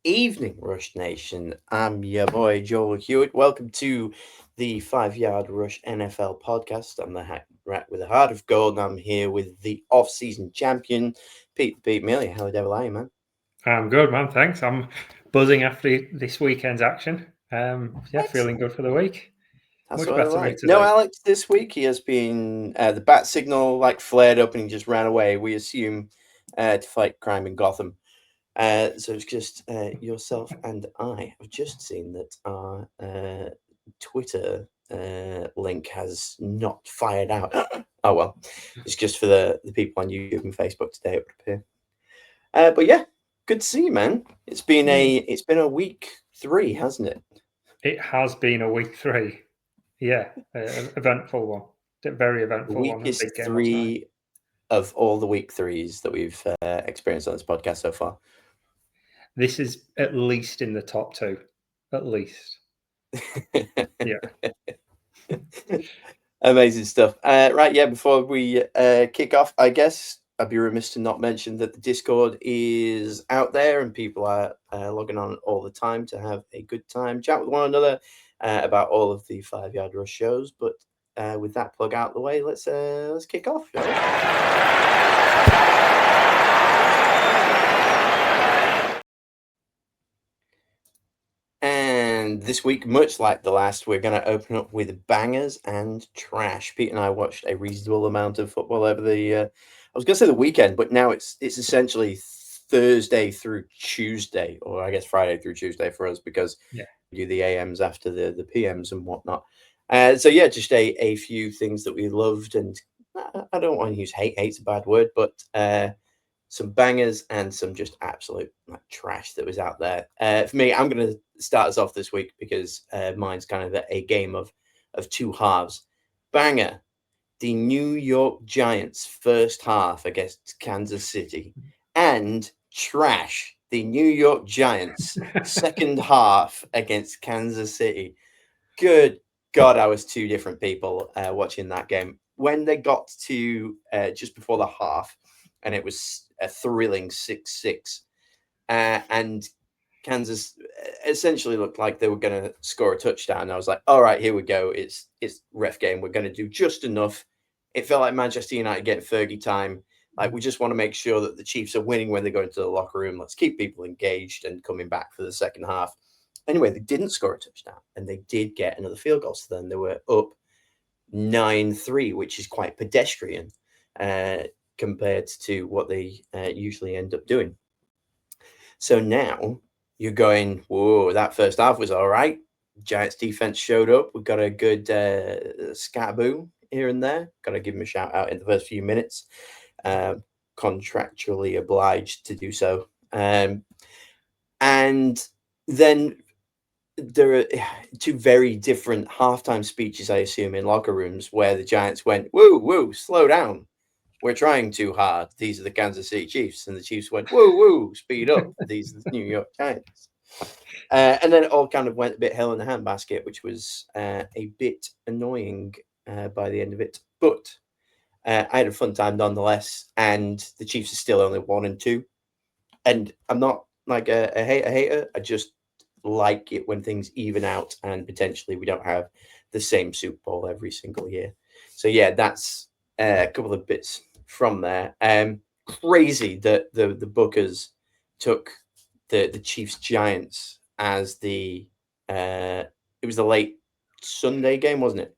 evening, Rush Nation. I'm your boy Joel Hewitt. Welcome to the 5 Yard Rush NFL podcast. I'm the rat with a heart of gold. I'm here with the off-season champion, Pete Mealy. How the devil are you, man? I'm good, man. Thanks. I'm buzzing after this weekend's action. Feeling good for the week. That's Much what I better mood like. No, today. Alex, this week he has been the bat signal flared up and he just ran away. We assume to fight crime in Gotham. So it's just yourself and I have just seen that our Twitter link has not fired out. Oh well, it's just for the people on YouTube and Facebook today. It would appear. But yeah, good to see you, man. It's been a week 3, hasn't it? It has been a week 3. Yeah, eventful one. Very The eventful one. A weakest big game last night. 3 of all the week 3s that we've experienced on this podcast so far. This is at least in the top 2. At least. Yeah. Amazing stuff. Right, yeah, before we kick off, I guess I'd be remiss to not mention that the Discord is out there and people are logging on all the time to have a good time, chat with one another about all of the 5 Yard Rush shows. But with that plug out the way, let's kick off, shall we? And this week, much like the last, we're going to open up with bangers and trash. Pete and I watched a reasonable amount of football over I was going to say the weekend, but now it's essentially Thursday through Tuesday, or I guess Friday through Tuesday for us because we do the AMs after the PMs and whatnot. So yeah, just a few things that we loved, and I don't want to use hate. Hate's a bad word, but some bangers and some just absolute trash that was out there. For me, I'm going to start us off this week because mine's kind of a game of two halves. Banger, the New York Giants first half against Kansas City, and trash, the New York Giants second half against Kansas City. Good God, I was two different people watching that game. When they got to just before the half, and it was a thrilling 6-6, and Kansas essentially looked like they were going to score a touchdown. I was like, all right, here we go. It's ref game. We're going to do just enough. It felt like Manchester United getting Fergie time. Like, we just want to make sure that the Chiefs are winning when they go into the locker room. Let's keep people engaged and coming back for the second half. Anyway, they didn't score a touchdown, and they did get another field goal. So then they were up 9-3, which is quite pedestrian compared to what they usually end up doing. So now you're going, whoa, that first half was all right. Giants defense showed up. We got a good scaboo here and there. Got to give him a shout out in the first few minutes. Contractually obliged to do so. And then there are two very different halftime speeches, I assume, in locker rooms where the Giants went, whoa, whoa, slow down. We're trying too hard. These are the Kansas City Chiefs. And the Chiefs went, whoa, whoa, speed up. These are the New York Giants. And then it all kind of went a bit hell in a handbasket, which was a bit annoying by the end of it. But I had a fun time nonetheless. And the Chiefs are still only 1-2. And I'm not like a hater. I just like it when things even out and potentially we don't have the same Super Bowl every single year. So yeah, that's a couple of bits from there. Crazy that the Bookers took the Chiefs Giants as it was the late Sunday game, wasn't it?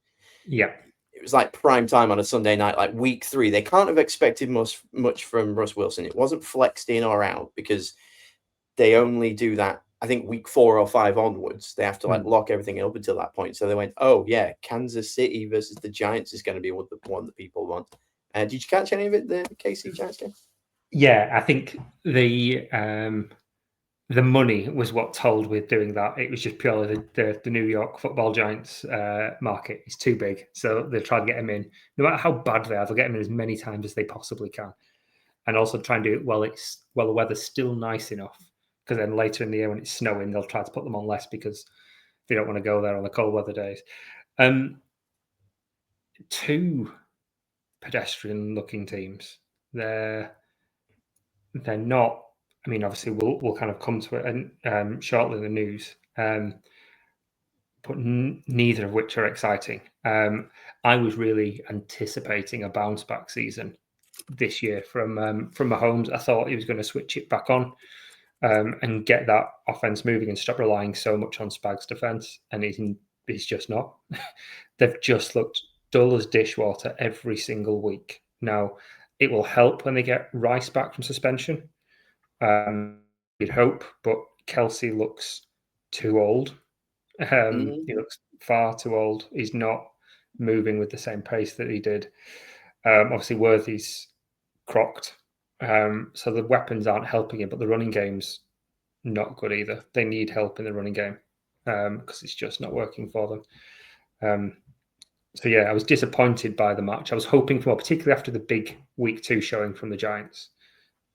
Yeah. It was like prime time on a Sunday night, like week 3. They can't have expected much from Russ Wilson. It wasn't flexed in or out because they only do that, I think, week 4 or 5 onwards. They have to lock everything up until that point. So they went, oh yeah, Kansas City versus the Giants is going to be the one that people want. Did you catch any of it, the KC Giants game? Yeah, I think the money was what told with doing that. It was just purely the New York Football Giants market is too big, so they'll try to get them in. No matter how bad they are, they'll get them in as many times as they possibly can, and also try and do it while the weather's still nice enough. Because then later in the year when it's snowing, they'll try to put them on less because they don't want to go there on the cold weather days. Two pedestrian-looking teams. They're not I mean, obviously, we'll kind of come to it and shortly in the news, but neither of which are exciting. I was really anticipating a bounce back season this year from Mahomes. I thought he was going to switch it back on and get that offense moving and stop relying so much on Spags' defense, and he's just not. They've just looked dull as dishwater every single week. Now, it will help when they get Rice back from suspension. You'd hope, but Kelsey looks too old. He looks far too old. He's not moving with the same pace that he did. Obviously, Worthy's crocked, so the weapons aren't helping him, but the running game's not good either. They need help in the running game because it's just not working for them. So yeah, I was disappointed by the match. I was hoping for more, particularly after the big week 2 showing from the Giants.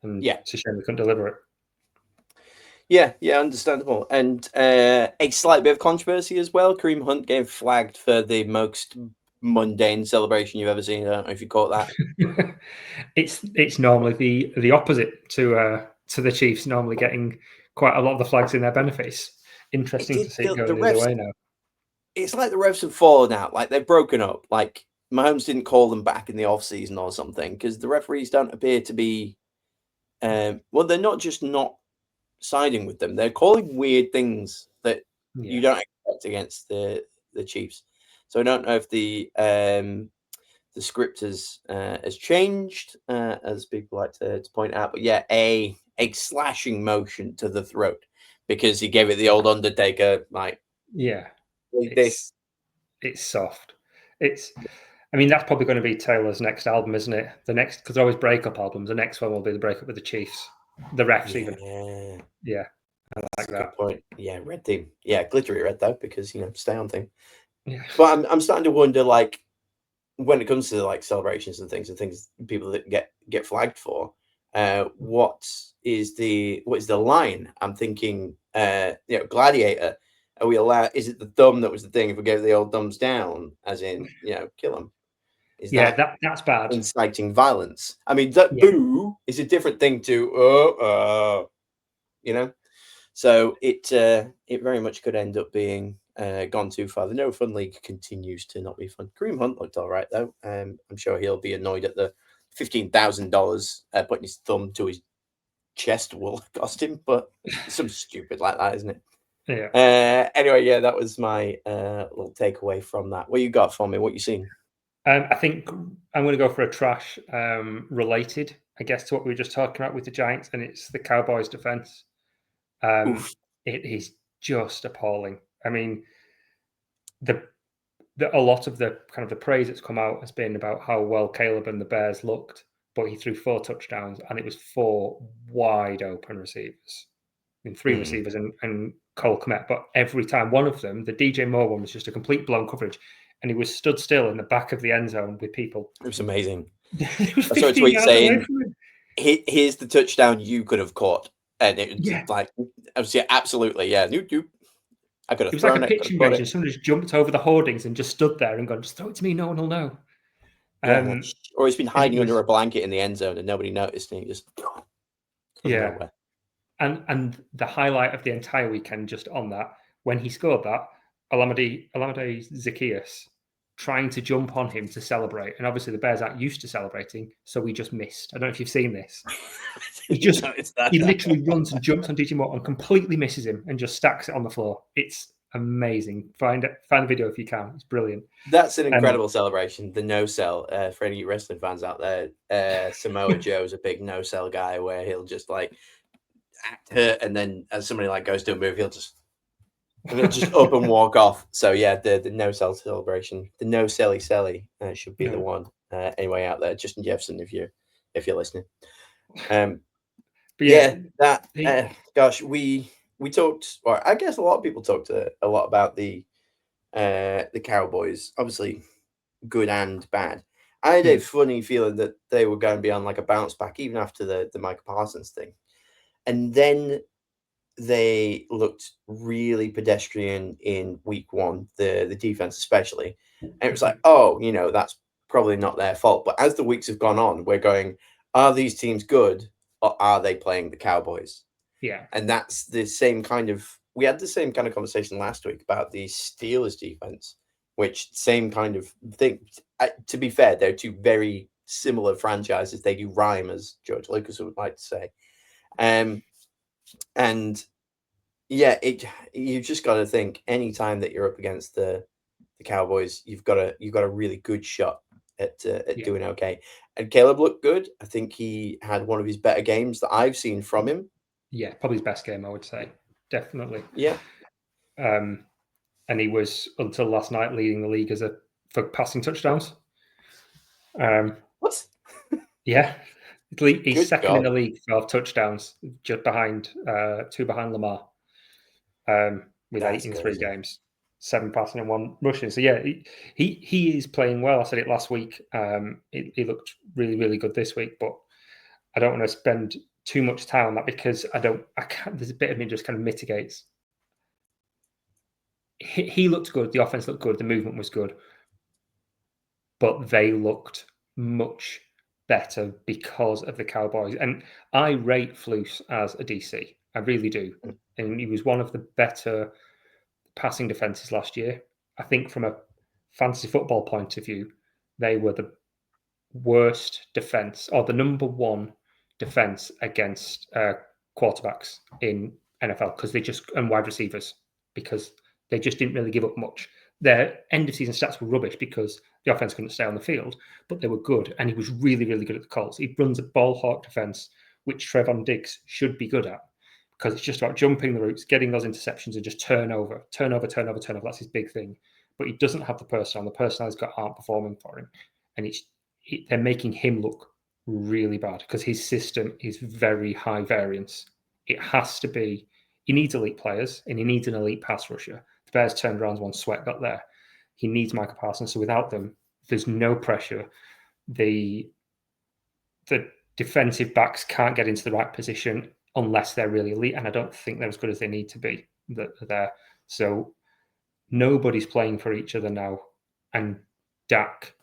And it's a shame they couldn't deliver it. Yeah, understandable. And a slight bit of controversy as well. Kareem Hunt getting flagged for the most mundane celebration you've ever seen. I don't know if you caught that. It's normally the opposite to the Chiefs, normally getting quite a lot of the flags in their benefits. Interesting to see it going the other way now. It's like the refs have fallen out, like they've broken up. Like Mahomes didn't call them back in the offseason or something because the referees don't appear to be. They're not just not siding with them; they're calling weird things that you don't expect against the Chiefs. So I don't know if the script has changed, as people like to point out. But yeah, a slashing motion to the throat because he gave it the old Undertaker like. Yeah. It's soft. I mean, that's probably going to be Taylor's next album, isn't it? The next, because they're always breakup albums. The next one will be the breakup with the Chiefs, the refs even. Yeah, I like that. Good point. Yeah, red theme. Yeah, glittery red though, because stay on theme. Yeah, but I'm starting to wonder, like, when it comes to like celebrations and things people that get flagged for, what is the line? I'm thinking, Gladiator. Are we allowed? Is it the thumb that was the thing? If we gave the old thumbs down, as in, kill them. That's bad. Inciting violence. I mean, that boo is a different thing to So it very much could end up being gone too far. The No Fun League continues to not be fun. Kareem Hunt looked all right though. I'm sure he'll be annoyed at the $15,000 putting his thumb to his chest will cost him, but some stupid like that, isn't it? Yeah. Anyway, that was my little takeaway from that. What you got for me? What you seen? I think I'm going to go for a trash related, I guess, to what we were just talking about with the Giants, and it's the Cowboys' defense. It is just appalling. I mean, a lot of the kind of the praise that's come out has been about how well Caleb and the Bears looked, but he threw 4 touchdowns, and it was 4 wide open receivers. I mean, 3 receivers and Cole Kmet, but every time one of them, the DJ Moore one, was just a complete blown coverage, and he was stood still in the back of the end zone with people. It was amazing. It was 15 yards away from him. Here's the touchdown you could have caught, and it was like, absolutely, yeah. I could have. It was like a pitching range, and someone just jumped over the hoardings and just stood there and gone, "Just throw it to me, no one will know." Or he's been hiding under a blanket in the end zone and nobody noticed, and he just nowhere. And the highlight of the entire weekend, just on that, when he scored that, Olamide Zaccheaus trying to jump on him to celebrate, and obviously the Bears aren't used to celebrating, so we just missed. I don't know if you've seen this. He literally runs and jumps on DJ Moore and completely misses him and just stacks it on the floor. It's amazing. Find the video if you can. It's brilliant. That's an incredible celebration. The no-sell, for any wrestling fans out there, Samoa Joe's a big no-sell guy where he'll just like act hurt, and then as somebody like goes to a move, he'll just up and walk off. So yeah, the no-sell celebration, the no-selly should be the one. Anyway, out there, Justin Jefferson, if you're listening. But gosh, we talked, or I guess a lot of people talked a lot about the Cowboys. Obviously, good and bad. I had a funny feeling that they were going to be on like a bounce back, even after the Micah Parsons thing, and then they looked really pedestrian in week 1, the defense especially, and it was like, that's probably not their fault. But as the weeks have gone on, we're going, are these teams good, or are they playing the Cowboys? Yeah. And that's the same kind of. We had the same kind of conversation last week about the Steelers defense, which same kind of thing. To be fair, they're two very similar franchises. They do rhyme, as George Lucas would like to say. And yeah, you've just got to think anytime that you're up against the Cowboys, you've got a really good shot at Yeah. doing okay. And Caleb looked good. I think he had one of his better games that I've seen from him. Yeah, probably his best game, I would say. Definitely. Yeah. And he was, until last night, leading the league for passing touchdowns. What? Yeah. He's Good second in God. the league for touchdowns, just behind two behind Lamar, with That's 8 in 3 crazy. games, 7 passing and 1 rushing. So yeah, he is playing well. I said it last week. He looked really, really good this week, but I don't want to spend too much time on that because I can't. There's a bit of me just kind of mitigates. He looked good. The offense looked good. The movement was good, but they looked much better because of the Cowboys. And I rate Flus as a DC. I really do. And he was one of the better passing defenses last year. I think from a fantasy football point of view, they were the worst defense, or the number one defense against quarterbacks in NFL, because and wide receivers, because they just didn't really give up much. Their end of season stats were rubbish because the offense couldn't stay on the field, but they were good, and he was really, really good at the Colts. He runs a ball hawk defense, which Trevon Diggs should be good at, because it's just about jumping the routes, getting those interceptions, and just turnover. That's his big thing. But he doesn't have the personnel. The personnel he's got aren't performing for him, and they're making him look really bad because his system is very high variance. It has to be. He needs elite players, and he needs an elite pass rusher. The Bears turned around once Sweat got there. He needs Micah Parsons. So without them, there's no pressure. The defensive backs can't get into the right position unless they're really elite, and I don't think they're as good as they need to be there. So nobody's playing for each other now, and Dak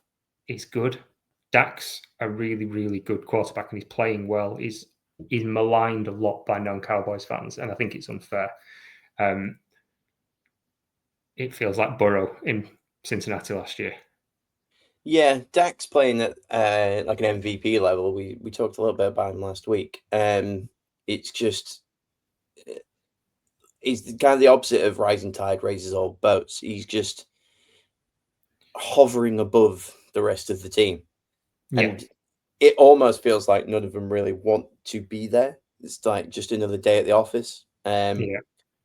is good. Dak's a really, really good quarterback, and he's playing well. He's maligned a lot by non-Cowboys fans, and I think it's unfair. It feels like Burrow in Cincinnati last year. Yeah, Dak's playing at like an MVP level. We talked a little bit about him last week. It's just he's kind of the opposite of rising tide raises all boats. He's just hovering above the rest of the team, and it almost feels like none of them really want to be there. It's like just another day at the office,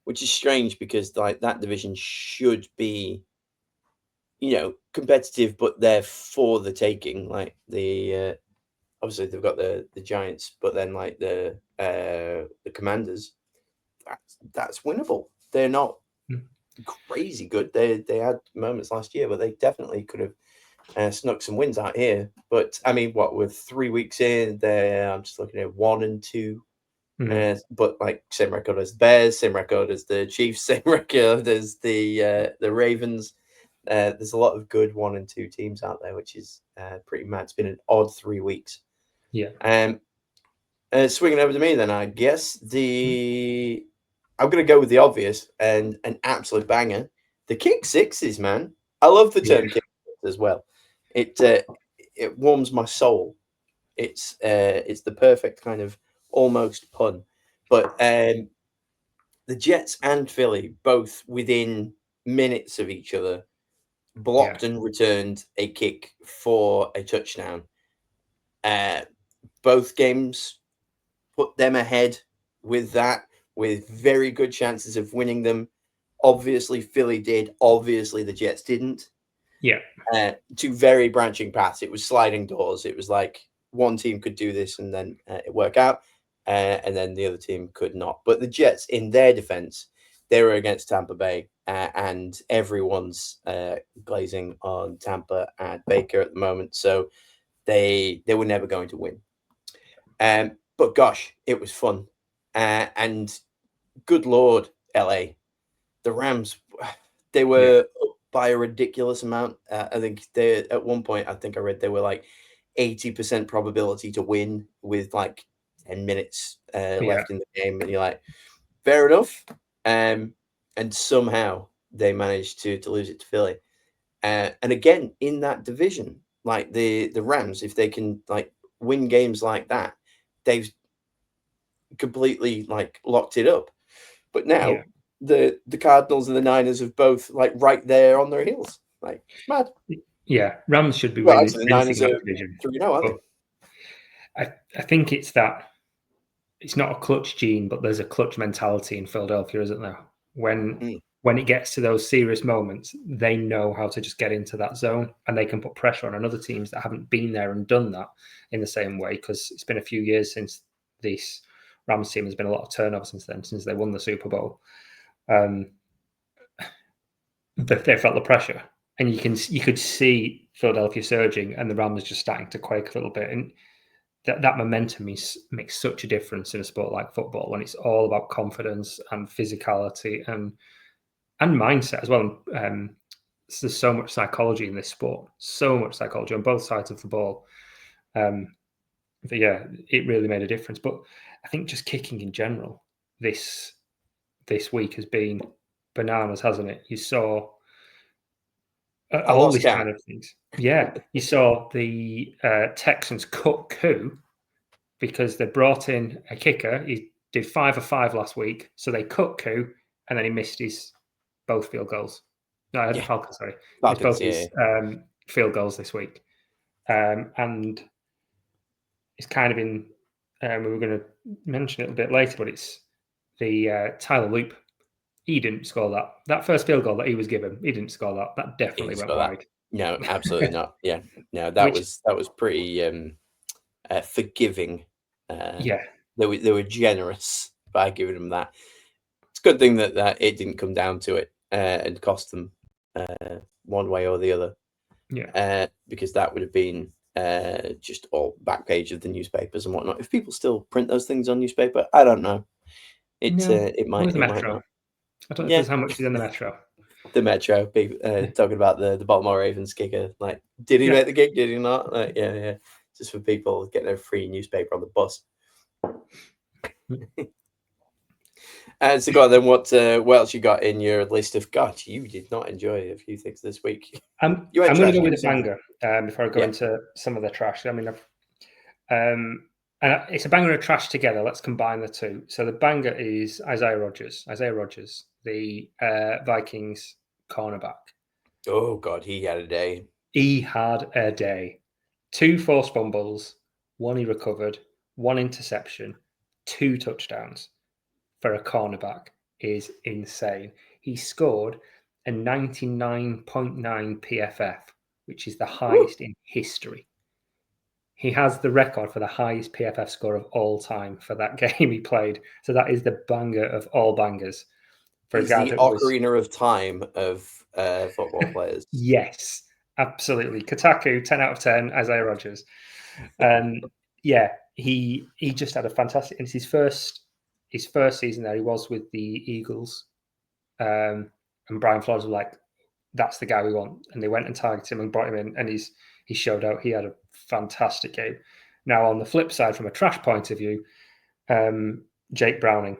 which is strange because like that division should be, competitive, but they're for the taking. Like the obviously they've got the Giants, but then like the Commanders, that's winnable. They're not crazy good. They had moments last year, but they definitely could have snuck some wins out here. But I mean, what, with 3 weeks in, I'm just looking at 1-2. But like same record as the Bears, same record as the Chiefs, same record as the Ravens. There's a lot of good 1 and 2 teams out there, which is pretty mad. It's been an odd 3 weeks. Yeah. Swinging over to me, then I guess I'm going to go with the obvious and an absolute banger. The kick sixes, man. I love the term kick six as well. It warms my soul. It's the perfect kind of almost pun. But the Jets and Philly, both within minutes of each other, blocked and returned a kick for a touchdown. Both games put them ahead with that, with very good chances of winning them. Obviously, Philly did. Obviously, the Jets didn't. Yeah. 2 very branching paths. It was sliding doors. It was like one team could do this and then it work out, and then the other team could not. But the Jets, in their defense, they were against Tampa Bay, and everyone's glazing on Tampa and Baker at the moment. So they were never going to win. But gosh, it was fun. And good Lord, LA, the Rams, they were up by a ridiculous amount. I think at one point, I think I read they were like 80% probability to win with like 10 minutes left in the game, and you're like, fair enough. And somehow they managed to lose it to Philly. And again, in that division, like the Rams, if they can like win games like that, they've completely like locked it up. But now the Cardinals and the Niners have both like right there on their heels. Like it's mad. Yeah, Rams should be Well, winning actually, the Niners that are division. 3-0, aren't they? I think it's that it's not a clutch gene, but there's a clutch mentality in Philadelphia, isn't there? When it gets to those serious moments, they know how to just get into that zone, and they can put pressure on other teams that haven't been there and done that in the same way, because it's been a few years since this Rams team has been a lot of turnover since then, since they won the Super Bowl. They felt the pressure, and you could see Philadelphia surging, and the Rams just starting to quake a little bit, and that momentum makes such a difference in a sport like football, when it's all about confidence and physicality and mindset as well. There's so much psychology in this sport, so much psychology on both sides of the ball. But yeah, it really made a difference. But I think just kicking in general this week has been bananas, hasn't it? You saw all these kind of things. Yeah, you saw the Texans cut coup because they brought in a kicker. He did 5 of 5 last week, so they cut coup, and then he missed his both field goals. No, the Falcons, sorry. It's both his field goals this week. And it's kind of in, we were going to mention it a bit later, but it's the Tyler Loop. He didn't score that. That first field goal that he was given, he didn't score that. That definitely went wide. No, absolutely not. Yeah. No, that was pretty forgiving. Yeah. They were generous by giving them that. It's a good thing that it didn't come down to it and cost them one way or the other. Yeah. Because that would have been just all back page of the newspapers and whatnot. If people still print those things on newspaper, I don't know. It might. The Metro. Not. I don't know how much is in the Metro. The Metro, talking about the Baltimore Ravens kicker. Like, did he make the gig? Did he not? Like, yeah. Just for people getting a free newspaper on the bus. So go on then. What else you got in your list of? God, you did not enjoy a few things this week. I'm going to go with a banger before I go into some of the trash. I mean, and it's a banger and a trash together. Let's combine the two. So the banger is Isaiah Rodgers, the Vikings cornerback. Oh God, he had a day. He had a day. 2 forced fumbles, 1 he recovered, 1 interception, 2 touchdowns for a cornerback is insane. He scored a 99.9 PFF, which is the highest in history. He has the record for the highest PFF score of all time for that game he played. So that is the banger of all bangers. For the Ocarina of Time of football players. Yes, absolutely. Kotaku, 10 out of 10, Isaiah Rodgers. Yeah, he just had a fantastic. It's his first season there. He was with the Eagles, and Brian Flores was like, "That's the guy we want." And they went and targeted him and brought him in, and he showed out. He had a fantastic game. Now, on the flip side, from a trash point of view, Jake Browning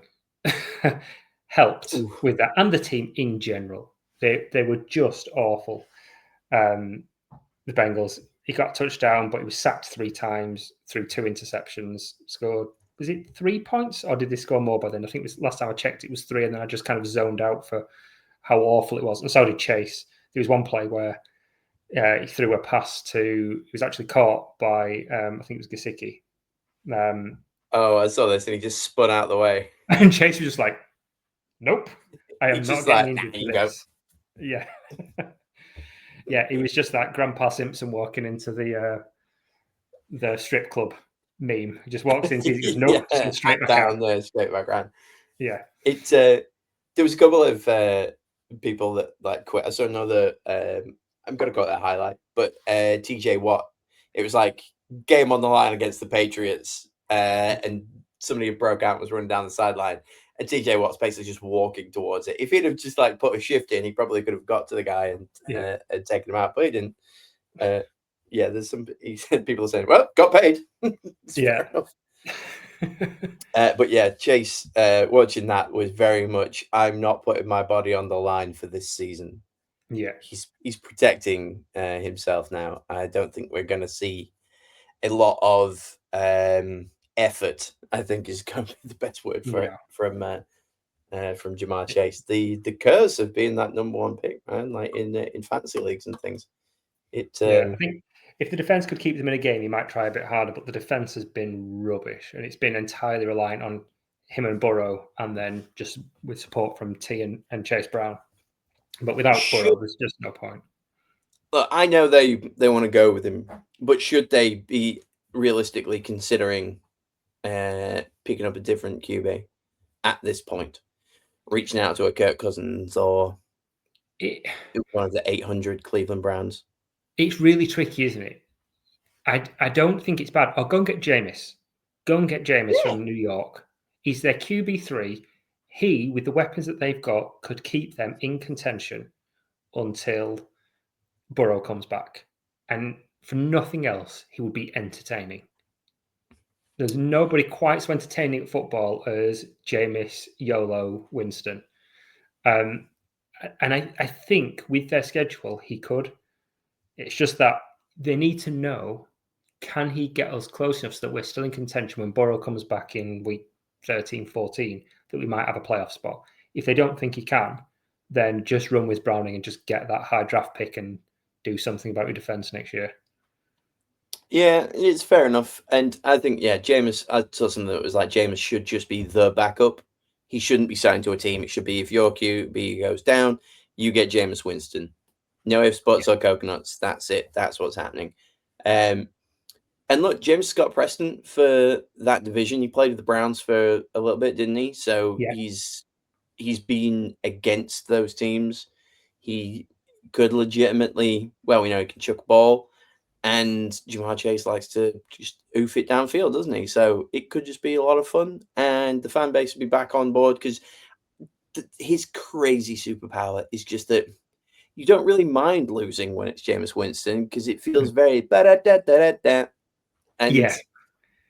helped with that, and the team in general. They were just awful. The Bengals. He got a touchdown, but he was sacked 3 times, threw 2 interceptions, scored. Was it 3 points, or did they score more by then? I think it was, last time I checked, it was 3, and then I just kind of zoned out for how awful it was. And so did Chase. There was one play where he threw a pass to. He was actually caught by I think it was Gesicki. I saw this, and he just spun out the way. And Chase was just like, "Nope, I am not getting into this." Yeah. Yeah, he was just that Grandpa Simpson walking into the strip club meme. He just walks in, he goes, "Nope, straight back down there, straight back around." Yeah, there was a couple of people that like quit. I saw another. I'm gonna call it a highlight, but TJ Watt. It was like game on the line against the Patriots, and somebody broke out and was running down the sideline. And TJ Watt's basically just walking towards it. If he'd have just like put a shift in, he probably could have got to the guy and taken him out, but he didn't. There's some. He said people are saying, "Well, got paid." Yeah. But yeah, Chase, watching that was very much, I'm not putting my body on the line for this season. Yeah. He's protecting himself now. I don't think we're going to see a lot of effort. I think is going to be the best word for it No. from Jamar Chase. The curse of being that number one pick, man, like in fantasy leagues and things. It Yeah, I think if the defense could keep them in a game, he might try a bit harder. But the defense has been rubbish, and it's been entirely reliant on him and Burrow, and then just with support from T and Chase Brown. But without should Burrow, there's just no point. look. I know they want to go with him, but should they be realistically considering picking up a different QB at this point, reaching out to a Kirk Cousins or It, one of the 800 Cleveland Browns? it's really tricky, isn't it? I don't think it's bad. I'll go and get Jameis. Go and get Jameis Yeah, from New York. He's their QB3. He, with the weapons that they've got, could keep them in contention until Burrow comes back. And for nothing else, he would be entertaining. There's nobody quite so entertaining at football as Jameis, YOLO, Winston. And I think with their schedule, he could. It's just that they need to know, can he get us close enough so that we're still in contention when Burrow comes back in week 13, 14, that we might have a playoff spot. If they don't think he can, then just run with Browning and just get that high draft pick and do something about your defense next year. yeah, it's fair enough. And I think, yeah, Jameis, I saw something that was like Jameis should just be the backup. He shouldn't be signed to a team. It should be if your QB goes down, you get Jameis Winston. No ifs, buts, or coconuts. That's it. That's what's happening. And look, James got precedent for that division. He played with the Browns for a little bit, didn't he? So Yeah. he's been against those teams. He could legitimately, well, we know he can chuck a ball, and Jamar Chase likes to just oof it downfield, doesn't he? So it could just be a lot of fun, and the fan base will be back on board because his crazy superpower is just that you don't really mind losing when it's Jameis Winston because it feels very da da da da da, and Yeah.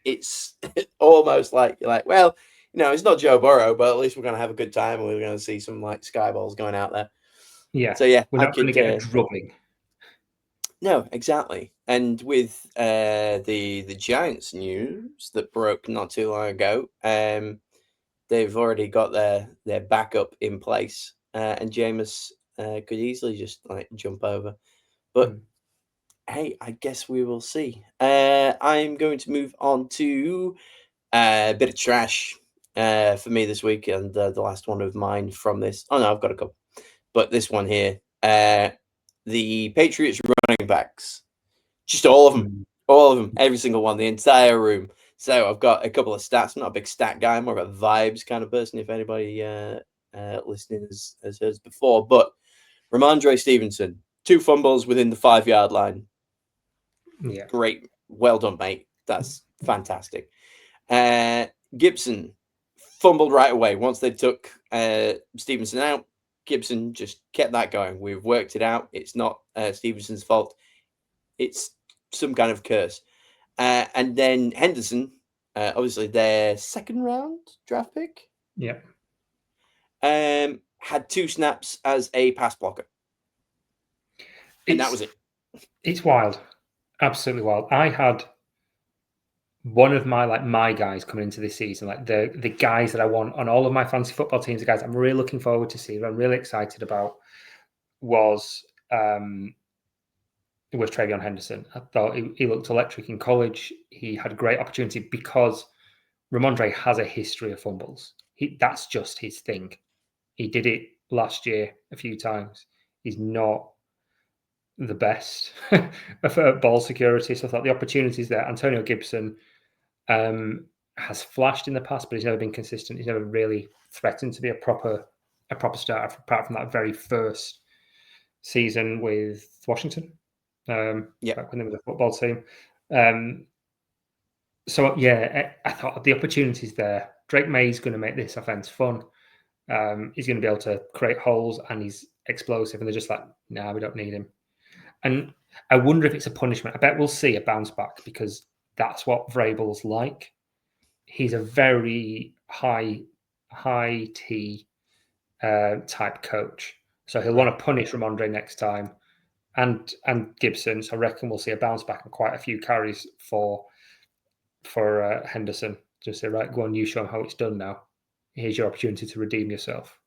it's almost like you're like, well, it's not Joe Burrow, but at least we're gonna have a good time and we're gonna see some like sky balls going out there. Yeah. So yeah, We're I not going to could get a drubbing. no, exactly. And with the Giants news that broke not too long ago, they've already got their backup in place, and Jameis could easily just like jump over. But hey, I guess we will see. I'm going to move on to a bit of trash for me this week, and the last one of mine from this. Oh no, I've got a couple, but this one here, the Patriots running backs, just all of them, every single one, the entire room. So I've got a couple of stats. I'm not a big stat guy, more of a vibes kind of person. If anybody listening has heard before, but Ramondre Stevenson, 2 fumbles within the 5-yard line. Yeah. Great. Well done, mate. That's fantastic. Gibson fumbled right away. Once they took Stevenson out, Gibson just kept that going. We've worked it out. It's not Stevenson's fault. It's some kind of curse. And then Henderson, obviously their second round draft pick, Yeah. had 2 snaps as a pass blocker. And that was it. It's wild. Absolutely wild. I had one of my guys coming into this season, like the guys that I want on all of my fantasy football teams, the guys I'm really looking forward to see, I'm really excited about, was Travion Henderson. I thought he looked electric in college. He had a great opportunity because Ramondre has a history of fumbles. That's just his thing. He did it last year a few times. He's not the best for ball security. So I thought the opportunities there. Antonio Gibson has flashed in the past, but he's never been consistent. He's never really threatened to be a proper starter, apart from that very first season with Washington. Back when they were the football team. So yeah, I thought the opportunities there. Drake May's going to make this offense fun. He's going to be able to create holes, and he's explosive. And they're just like, nah, we don't need him. And I wonder if it's a punishment. I bet we'll see a bounce back because that's what Vrabel's like. he's a very high T type coach. So he'll want to punish Ramondre next time, and Gibson. So I reckon we'll see a bounce back and quite a few carries for Henderson. Just say, right, go on, you show him how it's done now. Here's your opportunity to redeem yourself.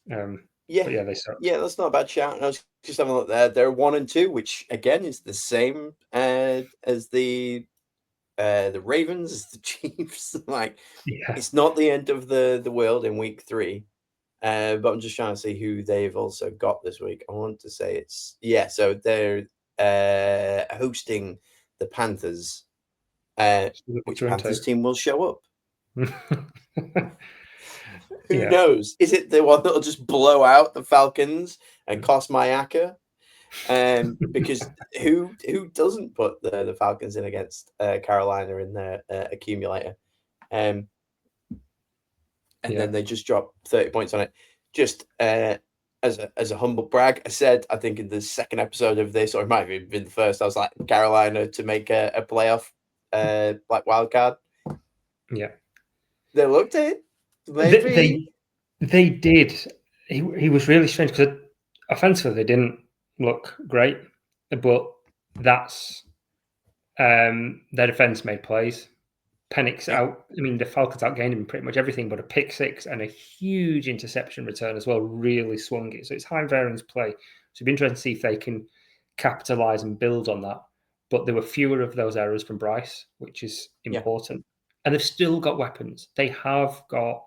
Yeah, but yeah, they suck. Yeah, that's not a bad shout. And I was just having a look there. They're 1-2, which again is the same as the Ravens, as the Chiefs. Like, Yeah, it's not the end of the world in week 3. But I'm just trying to see who they've also got this week. I want to say so they're hosting the Panthers. Which Panthers team will show up? Who knows? Is it the one that'll just blow out the Falcons and cost Mayaka? Because who doesn't put the Falcons in against Carolina in their accumulator? And then they just drop 30 points on it. Just as a humble brag, I said, I think in the second episode of this, or it might have been the first, I was like, Carolina to make a playoff like wild card. Yeah. They looked it. Maybe. They did. He was really strange because offensively they didn't look great, but that's their defense made plays. Penix out. I mean, the Falcons outgained him pretty much everything, but a pick 6 and a huge interception return as well really swung it. So it's high variance play. So it'd be interesting to see if they can capitalize and build on that. But there were fewer of those errors from Bryce, which is important. Yeah. And they've still got weapons. They have got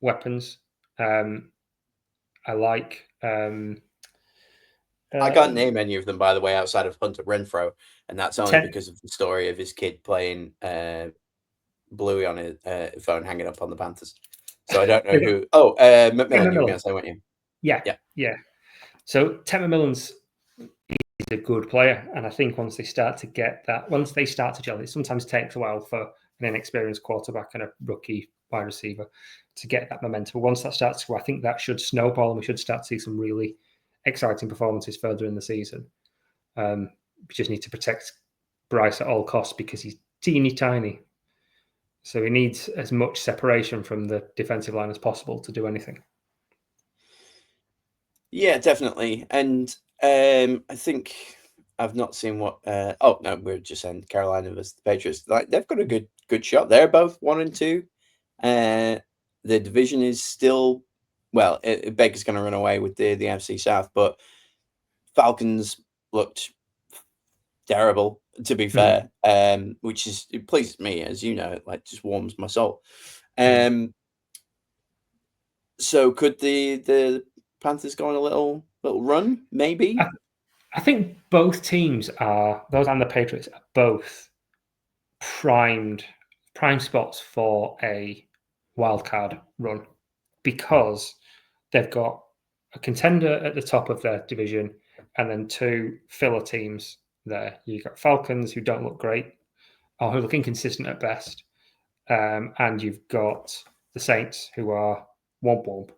weapons. I like. I can't name any of them, by the way, outside of Hunter Renfrow, and that's only because of the story of his kid playing Bluey on his phone, hanging up on the Panthers. So I don't know who. Oh, McMillan, you were going to say, weren't you? Yeah. So Ted McMillan's a good player, and I think once they start to gel, it sometimes takes a while for an inexperienced quarterback and a rookie wide receiver to get that momentum. But once that starts to, I think that should snowball, and we should start to see some really exciting performances further in the season. We just need to protect Bryce at all costs because he's teeny tiny. So he needs as much separation from the defensive line as possible to do anything. Yeah, definitely. And I think I've not seen what. Oh no, we're just saying Carolina versus the Patriots. Like, they've got a good shot. They're both 1-2. The division is still, well, Baker's going to run away with the NFC South, but Falcons looked terrible, to be fair. Which it pleases me, as you know, it like just warms my soul. So could the Panthers go on a little run, maybe? I think both teams those and the Patriots are both prime spots for a wildcard run because they've got a contender at the top of their division and then 2 filler teams there. You've got Falcons, who don't look great or who look inconsistent at best, and you've got the Saints, who are womp womp.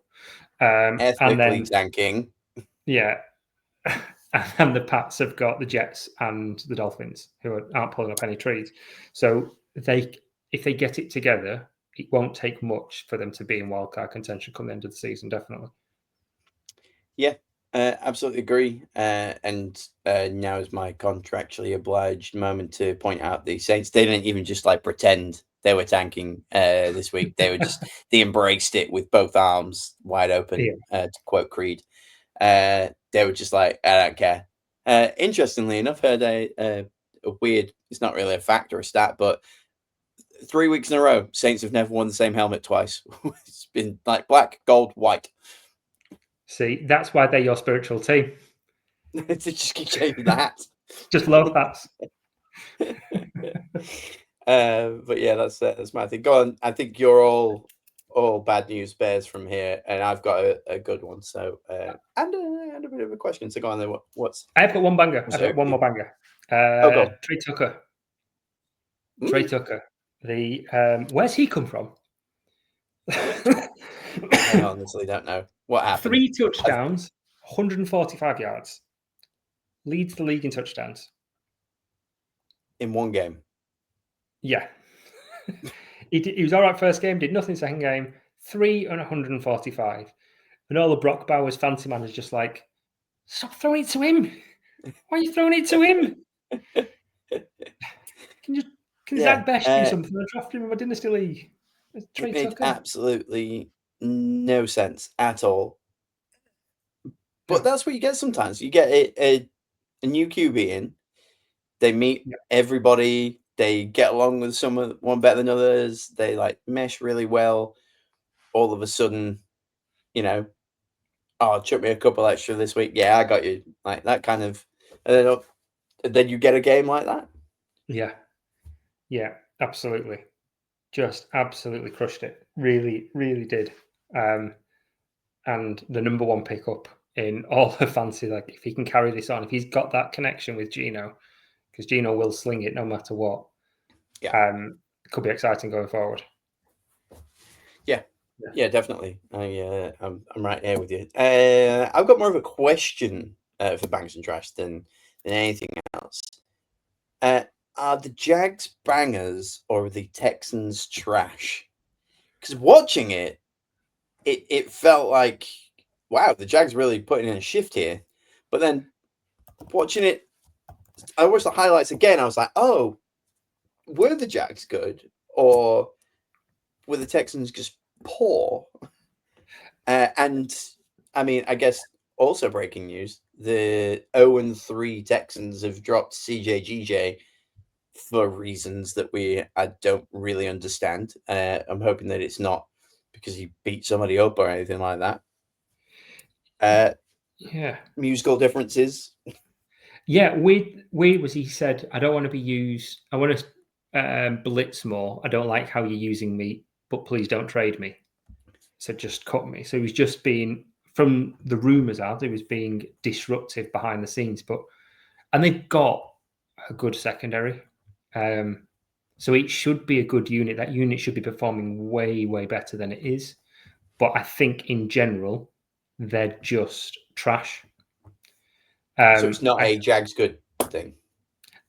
Ethically tanking. Yeah. And the Pats have got the Jets and the Dolphins, who aren't pulling up any trees. So if they get it together, it won't take much for them to be in wildcard contention come the end of the season, definitely. Yeah, absolutely agree. And now is my contractually obliged moment to point out the Saints. They didn't even just like pretend they were tanking this week. They were just they embraced it with both arms wide open. To quote Creed, they were just like, I don't care. Interestingly enough, heard a weird. It's not really a fact or a stat, but 3 weeks in a row, Saints have never worn the same helmet twice. It's been like black, gold, white. See, that's why they're your spiritual team. To just keep changing the hats. Just love hats. But yeah, that's my thing. Go on. I think you're all bad news bears from here, and I've got a good one. So and a bit of a question. So go on then. What's? I've got one banger. I've got one more banger. Trey Tucker. Trey Tucker. Where's he come from? I honestly don't know what happened. 3 touchdowns, 145 yards. Leads the league in touchdowns in one game. Yeah. He was all right first game, did nothing second game, 3 and 145. And all the Brock Bowers fancy man is just like, stop throwing it to him. Why are you throwing it to him? Can Zach Best do something? I drafted him in my Dynasty League. It made absolutely no sense at all. But that's what you get sometimes. You get a new QB in. They meet everybody. They get along with one better than others. They like mesh really well. All of a sudden, chuck me a couple extra this week. Yeah, I got you. Like that kind of, and then you get a game like that. Yeah, absolutely. Just absolutely crushed it. Really, really did. And the number one pickup in all of fantasy, like if he can carry this on, if he's got that connection with Geno, because Geno will sling it no matter what. It could be exciting going forward. Yeah, definitely. I'm right here with you. I've got more of a question for Bangers and Trash than anything else. Are the Jags bangers or the Texans trash? Because watching it felt like, wow, the Jags really putting in a shift here. But then watching it, I watched the highlights again. I was like, oh, were the Jags good or were the Texans just poor? And I mean, I guess also breaking news: the 0-3 Texans have dropped CJ for reasons that I don't really understand. I'm hoping that it's not because he beat somebody up or anything like that. Musical differences. Yeah, weird was he said, I don't want to be used. I want to blitz more. I don't like how you're using me, but please don't trade me. So just cut me. So he was just being, from the rumours out, he was being disruptive behind the scenes. And they've got a good secondary. So it should be a good unit. That unit should be performing way, way better than it is. But I think in general, they're just trash. So it's not a Jags good thing?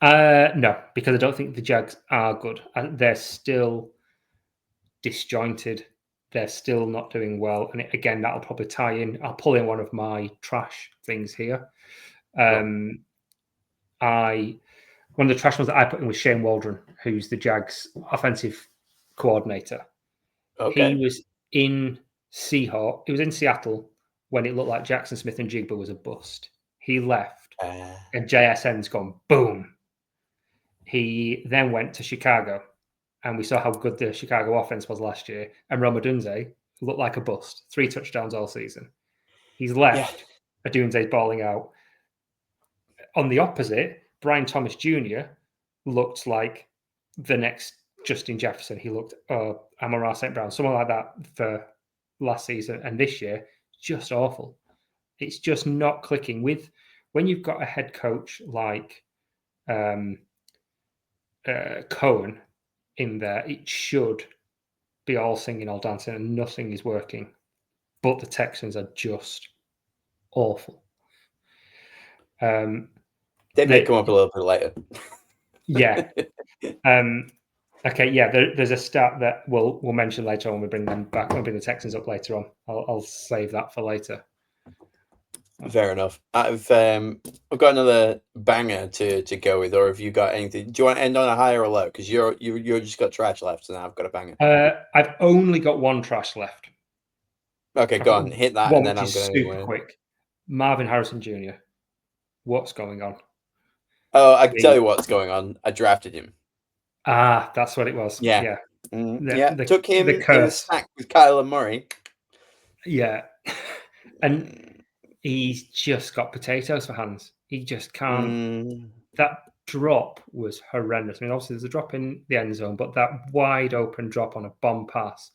No, because I don't think the Jags are good. They're still disjointed. They're still not doing well. And again, that'll probably tie in. I'll pull in one of my trash things here. One of the trash ones that I put in was Shane Waldron, who's the Jags offensive coordinator. Okay. He was in Seattle when it looked like Jackson Smith-Njigba was a bust. He left, and JSN's gone boom. He then went to Chicago, and we saw how good the Chicago offense was last year. And Rome Odunze looked like a bust. 3 touchdowns all season. He's left. Odunze's balling out. On the opposite, Brian Thomas Jr. looked like the next Justin Jefferson. He looked Amon-Ra St. Brown, someone like that for last season. And this year, just awful. It's just not clicking. When you've got a head coach like Cohen in there, it should be all singing, all dancing, and nothing is working. But the Texans are just awful. They may come up a little bit later. Yeah. Okay. Yeah. There's a stat that we'll mention later on. We bring them back. We'll bring the Texans up later on. I'll save that for later. Fair enough. I've got another banger to go with, or have you got anything? Do you want to end on a high or a low? Because you're just got trash left, and I've got a banger. I've only got one trash left. Okay, go on, hit that, and then I'm going to super quick. Marvin Harrison Jr. What's going on? Oh, I can tell you what's going on. I drafted him. That's what it was. Yeah. Took him in the stack with Kyler Murray. Yeah. And he's just got potatoes for hands. He just can't. That drop was horrendous. I mean, obviously, there's a drop in the end zone, but that wide open drop on a bomb pass.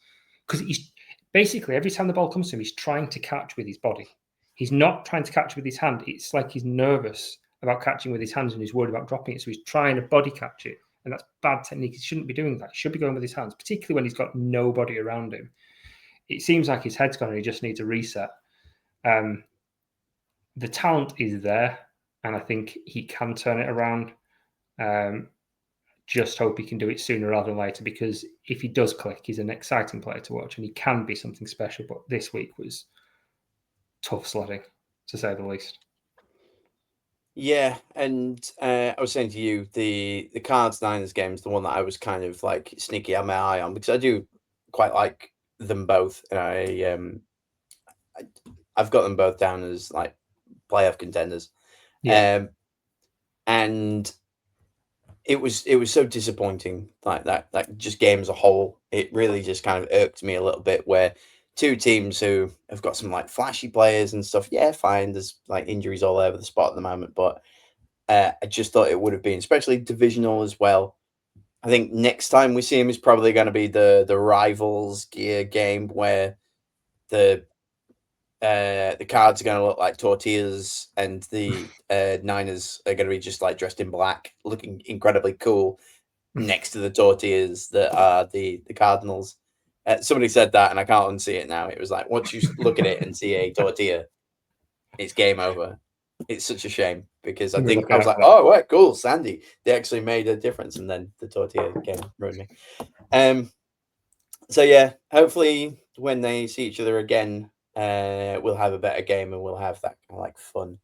Because he's basically, every time the ball comes to him, he's trying to catch with his body. He's not trying to catch with his hand. It's like he's nervous about catching with his hands and he's worried about dropping it. So he's trying to body catch it. And that's bad technique. He shouldn't be doing that. He should be going with his hands, particularly when he's got nobody around him. It seems like his head's gone and he just needs a reset. The talent is there, and I think he can turn it around. just hope he can do it sooner rather than later, because if he does click, he's an exciting player to watch and he can be something special. But this week was tough sledding, to say the least. Yeah, and I was saying to you, the Cards Niners game is the one that I was kind of like sneaky had my eye on, because I do quite like them both. I've got them both down as like playoff contenders. Yeah. And it was so disappointing, like that just game as a whole. It really just kind of irked me a little bit, where two teams who have got some like flashy players and stuff, yeah, fine, there's like injuries all over the spot at the moment, but I just thought it would have been, especially divisional as well. I think next time we see him is probably going to be the rivals gear game, where the Cards are going to look like tortillas, and the Niners are going to be just like dressed in black, looking incredibly cool next to the tortillas that are the Cardinals. Somebody said that, and I can't unsee it now. It was like, once you look at it and see a tortilla, it's game over. It's such a shame, because I think I was like, oh, right, cool, Sandy. They actually made a difference, and then the tortilla game ruined me. So yeah, hopefully when they see each other again, we'll have a better game, and we'll have that kind of like fun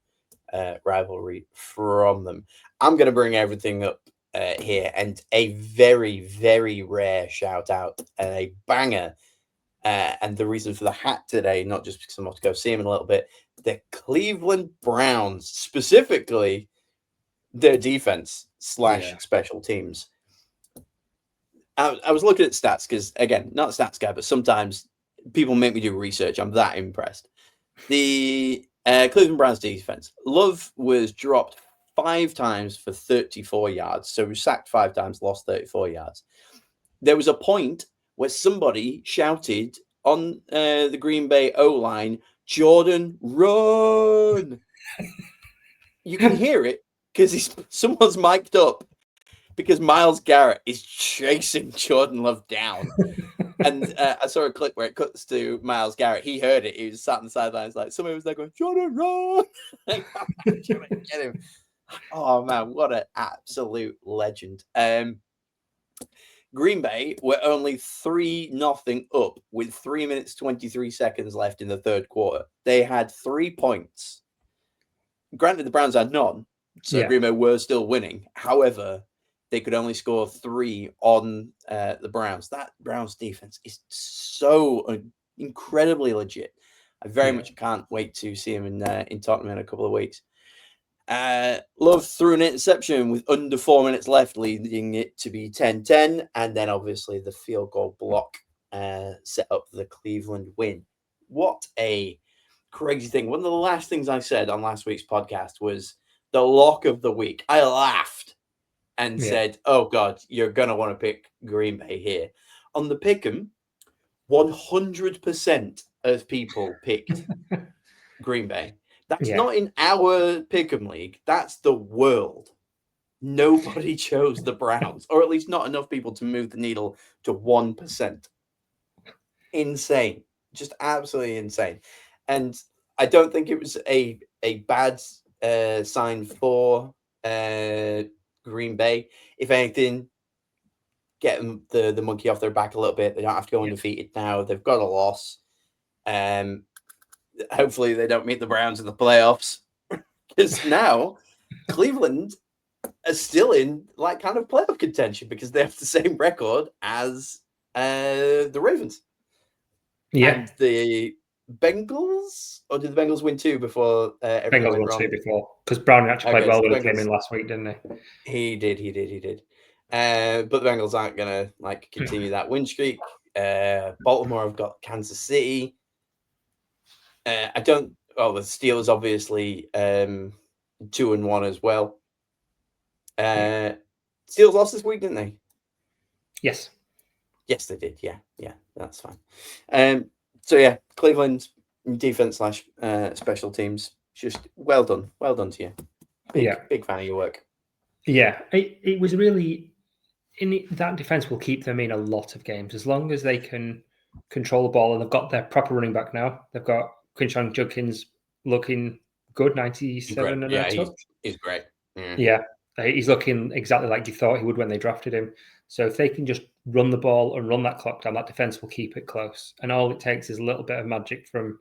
rivalry from them. I'm going to bring everything up here, and a very, very rare shout out and a banger. And the reason for the hat today, not just because I'm off to go see him in a little bit, the Cleveland Browns, specifically their defense / special teams. I was looking at stats because, again, not a stats guy, but sometimes people make me do research. I'm that impressed. The Cleveland Browns defense, Love was dropped 5 times for 34 yards. So he was sacked 5 times, lost 34 yards. There was a point where somebody shouted on the Green Bay O-line, "Jordan, run!" You can hear it because someone's mic'd up, because Myles Garrett is chasing Jordan Love down. And I saw a clip where it cuts to Myles Garrett. He heard it. He was sat on the sidelines, like somebody was there going, "Jordan, run!" Like, trying to get him. Oh man, what an absolute legend. Green Bay were only 3-0 up with 3 minutes 23 seconds left in the third quarter. They had 3 points. Granted, the Browns had none, so Green Bay were still winning. However, they could only score 3 on the Browns. That Browns defense is so incredibly legit. I very much can't wait to see him in Tottenham in a couple of weeks. Love threw an interception with under 4 minutes left, leading it to be 10-10. And then obviously the field goal block set up the Cleveland win. What a crazy thing. One of the last things I said on last week's podcast was the lock of the week. I laughed and said, oh God, you're going to want to pick Green Bay here. On the pick'em, 100% of people picked Green Bay. That's not in our pick'em league. That's the world. Nobody chose the Browns, or at least not enough people to move the needle to 1%. Insane. Just absolutely insane. And I don't think it was a bad sign for Green Bay. If anything, get them the monkey off their back a little bit. They don't have to go undefeated now. They've got a loss. Hopefully they don't meet the Browns in the playoffs, because now Cleveland is still in like kind of playoff contention, because they have the same record as the Ravens. And the Bengals, or did the Bengals win 2 before everything went wrong? Bengals won 2 before, because Brown actually played well when he came in last week, didn't he? He did. But the Bengals aren't gonna like continue that win streak. Baltimore have got Kansas City. The Steelers obviously 2-1 as well. Steelers lost this week, didn't they? Yes, they did. Yeah, that's fine. So yeah, Cleveland defense / special teams, just well done to you. Big fan of your work. Yeah, it was really that defense will keep them in a lot of games as long as they can control the ball, and they've got their proper running back now. They've got Quinshon Judkins looking good, 97 and a touch. He's great. Yeah, He's looking exactly like you thought he would when they drafted him. So if they can just run the ball and run that clock down, that defense will keep it close. And all it takes is a little bit of magic from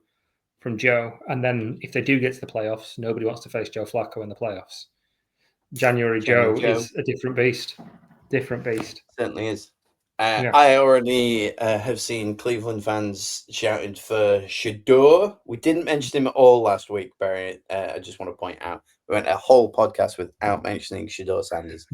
Joe. And then if they do get to the playoffs, nobody wants to face Joe Flacco in the playoffs. January Joe is a different beast. Different beast. Certainly is. I already have seen Cleveland fans shouting for Shador. We didn't mention him at all last week, Barry. I just want to point out we went a whole podcast without mentioning Shador Sanders.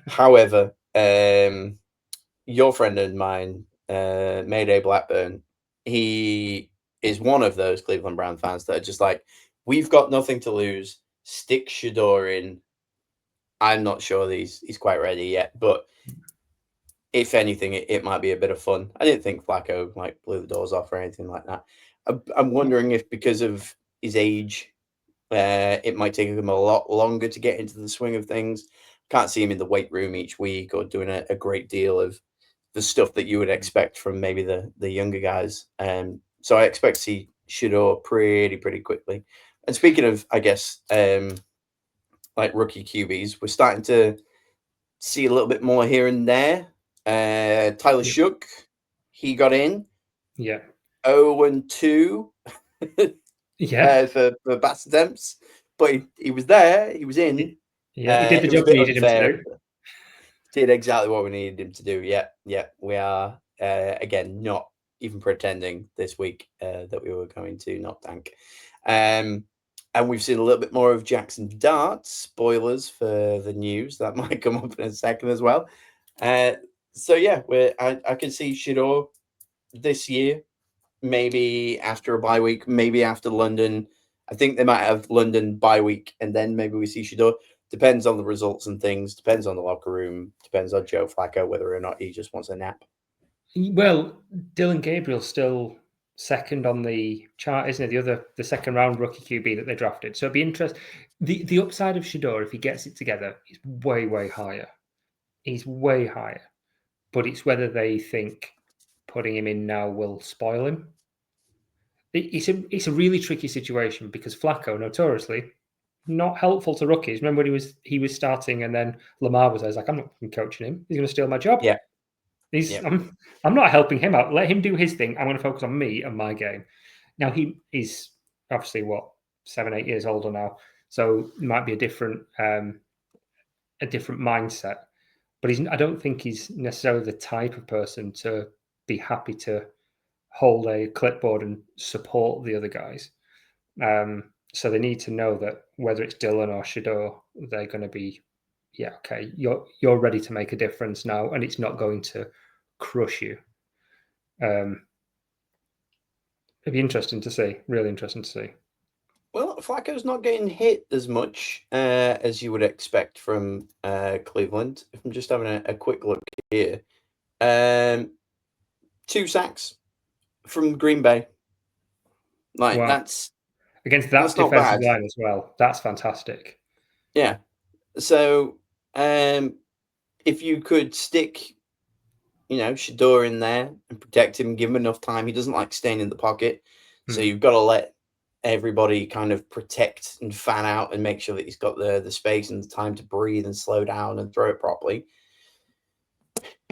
However, your friend and mine, Mayday Blackburn, he is one of those Cleveland Brown fans that are just like, we've got nothing to lose. Stick Shador in. I'm not sure that he's quite ready yet, but if anything, it might be a bit of fun. I didn't think Flacco blew the doors off or anything like that. I'm wondering if because of his age, it might take him a lot longer to get into the swing of things. Can't see him in the weight room each week or doing a great deal of the stuff that you would expect from maybe the younger guys. So I expect to see Shador pretty quickly. And speaking of, I guess, rookie QBs, we're starting to see a little bit more here and there. Tyler Shook, he got in. Yeah. 0-2 for pass attempts, but he was there. He was in. Yeah, he did the job we needed him to do. Did exactly what we needed him to do. Yeah. We are, again, not even pretending this week that we were going to not tank. And we've seen a little bit more of Jackson Dart. Spoilers for the news. That might come up in a second as well. So, yeah, I can see Shador this year, maybe after a bye week, maybe after London. I think they might have London bye week, and then maybe we see Shador. Depends on the results and things. Depends on the locker room. Depends on Joe Flacco, whether or not he just wants a nap. Well, Dylan Gabriel's still second on the chart, isn't it? The second round rookie QB that they drafted. So it'd be interesting. The upside of Shador, if he gets it together, is way higher. He's way higher. But it's whether they think putting him in now will spoil him. It's a really tricky situation because Flacco, notoriously, not helpful to rookies. Remember when he was starting and then Lamar was there, like, I'm not coaching him. He's going to steal my job. Yeah. I'm not helping him out. Let him do his thing. I'm going to focus on me and my game. Now he's obviously 7-8 years older now, so it might be a different mindset. But I don't think he's necessarily the type of person to be happy to hold a clipboard and support the other guys. So they need to know that whether it's Dylan or Shador, they're going to be, okay, you're ready to make a difference now, and it's not going to crush you. It'd be interesting to see. Really interesting to see. Well, Flacco's not getting hit as much as you would expect from Cleveland. If I'm just having a quick look here, 2 sacks from Green Bay. That's against that defensive line as well. That's fantastic. Yeah. So if you could stick, Shador in there and protect him, give him enough time. He doesn't like staying in the pocket, so you've got to let everybody kind of protect and fan out and make sure that he's got the space and the time to breathe and slow down and throw it properly.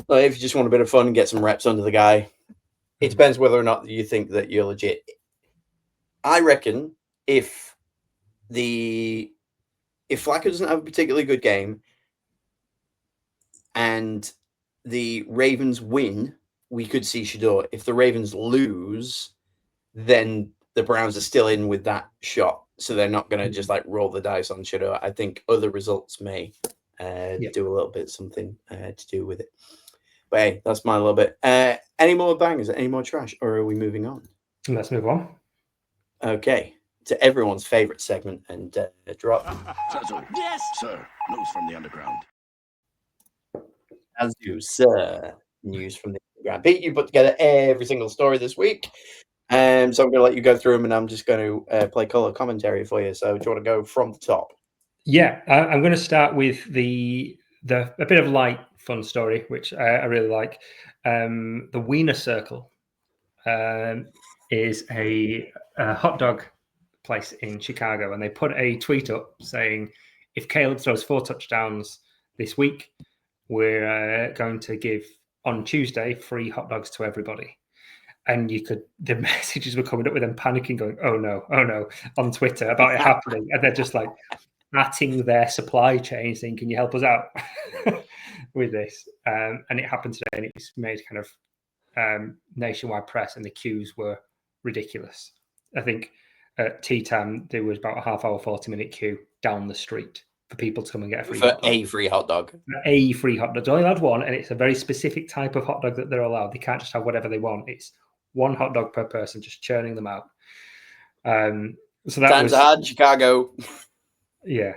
If you just want a bit of fun and get some reps under the guy, it depends whether or not you think that you're legit. I reckon if Flacco doesn't have a particularly good game and the Ravens win, we could see Shador. If the Ravens lose, then the Browns are still in with that shot. So they're not going to just roll the dice on Shador. I think other results may do a little bit something to do with it. But hey, that's my little bit. Any more bangers? Any more trash? Or are we moving on? Let's move on. Okay. To everyone's favorite segment and drop. Yes, sir. News from the underground. As you, sir. News from the underground. Pete, you put together every single story this week. So I'm going to let you go through them, and I'm just going to play color commentary for you. So do you want to go from the top? Yeah, I'm going to start with a bit of light, fun story, which I really like. The Wiener Circle is a hot dog place in Chicago, and they put a tweet up saying, if Caleb throws 4 touchdowns this week, we're going to give on Tuesday free hot dogs to everybody. And the messages were coming up with them panicking, going, oh no, on Twitter about it happening. And they're just like atting their supply chain saying, can you help us out with this? And it happened today, and it's made kind of nationwide press, and the queues were ridiculous. I think at tea time, there was about a half-hour, 40-minute queue down the street for people to come and get a free hot dog. A free hot dog. A free hot dog. They only had one, and it's a very specific type of hot dog that they're allowed. They can't just have whatever they want. It's one hot dog per person, just churning them out. So that Times hard, Chicago. Yeah,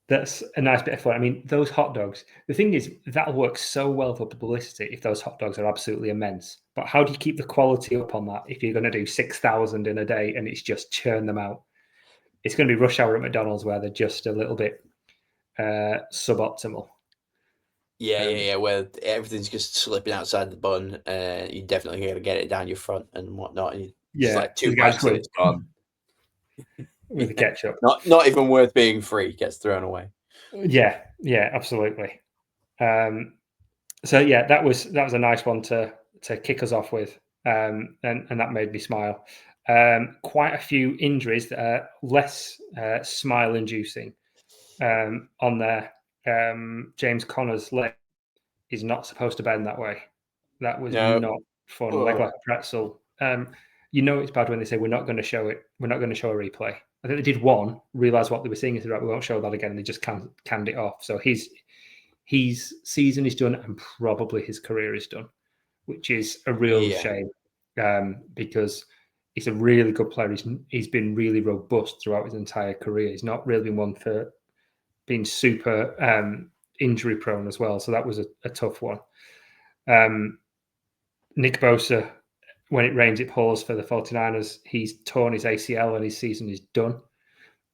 that's a nice bit of fun. I mean, those hot dogs, the thing is, that'll work so well for publicity if those hot dogs are absolutely immense. But how do you keep the quality up on that if you're going to do 6,000 in a day and it's just churn them out? It's going to be rush hour at McDonald's where they're just a little bit suboptimal. Yeah, where everything's just slipping outside the bun. You definitely got to get it down your front and whatnot. And it's like 2 bites and it's gone. With the ketchup. Not even worth being free, gets thrown away. Yeah, absolutely. So yeah, that was a nice one to kick us off with, and that made me smile. Quite a few injuries that are less smile-inducing on there. James Conner's leg is not supposed to bend that way. That was not fun. Leg like a pretzel. It's bad when they say we're not going to show it. We're not going to show a replay. I think they did one, realised what they were seeing, and said, right, we won't show that again. And they just canned it off. So his season is done, and probably his career is done, which is a real shame because he's a really good player. He's been really robust throughout his entire career. He's not really been one for being super injury prone as well. So that was a tough one. Nick Bosa, when it rains, it pours for the 49ers. He's torn his ACL and his season is done.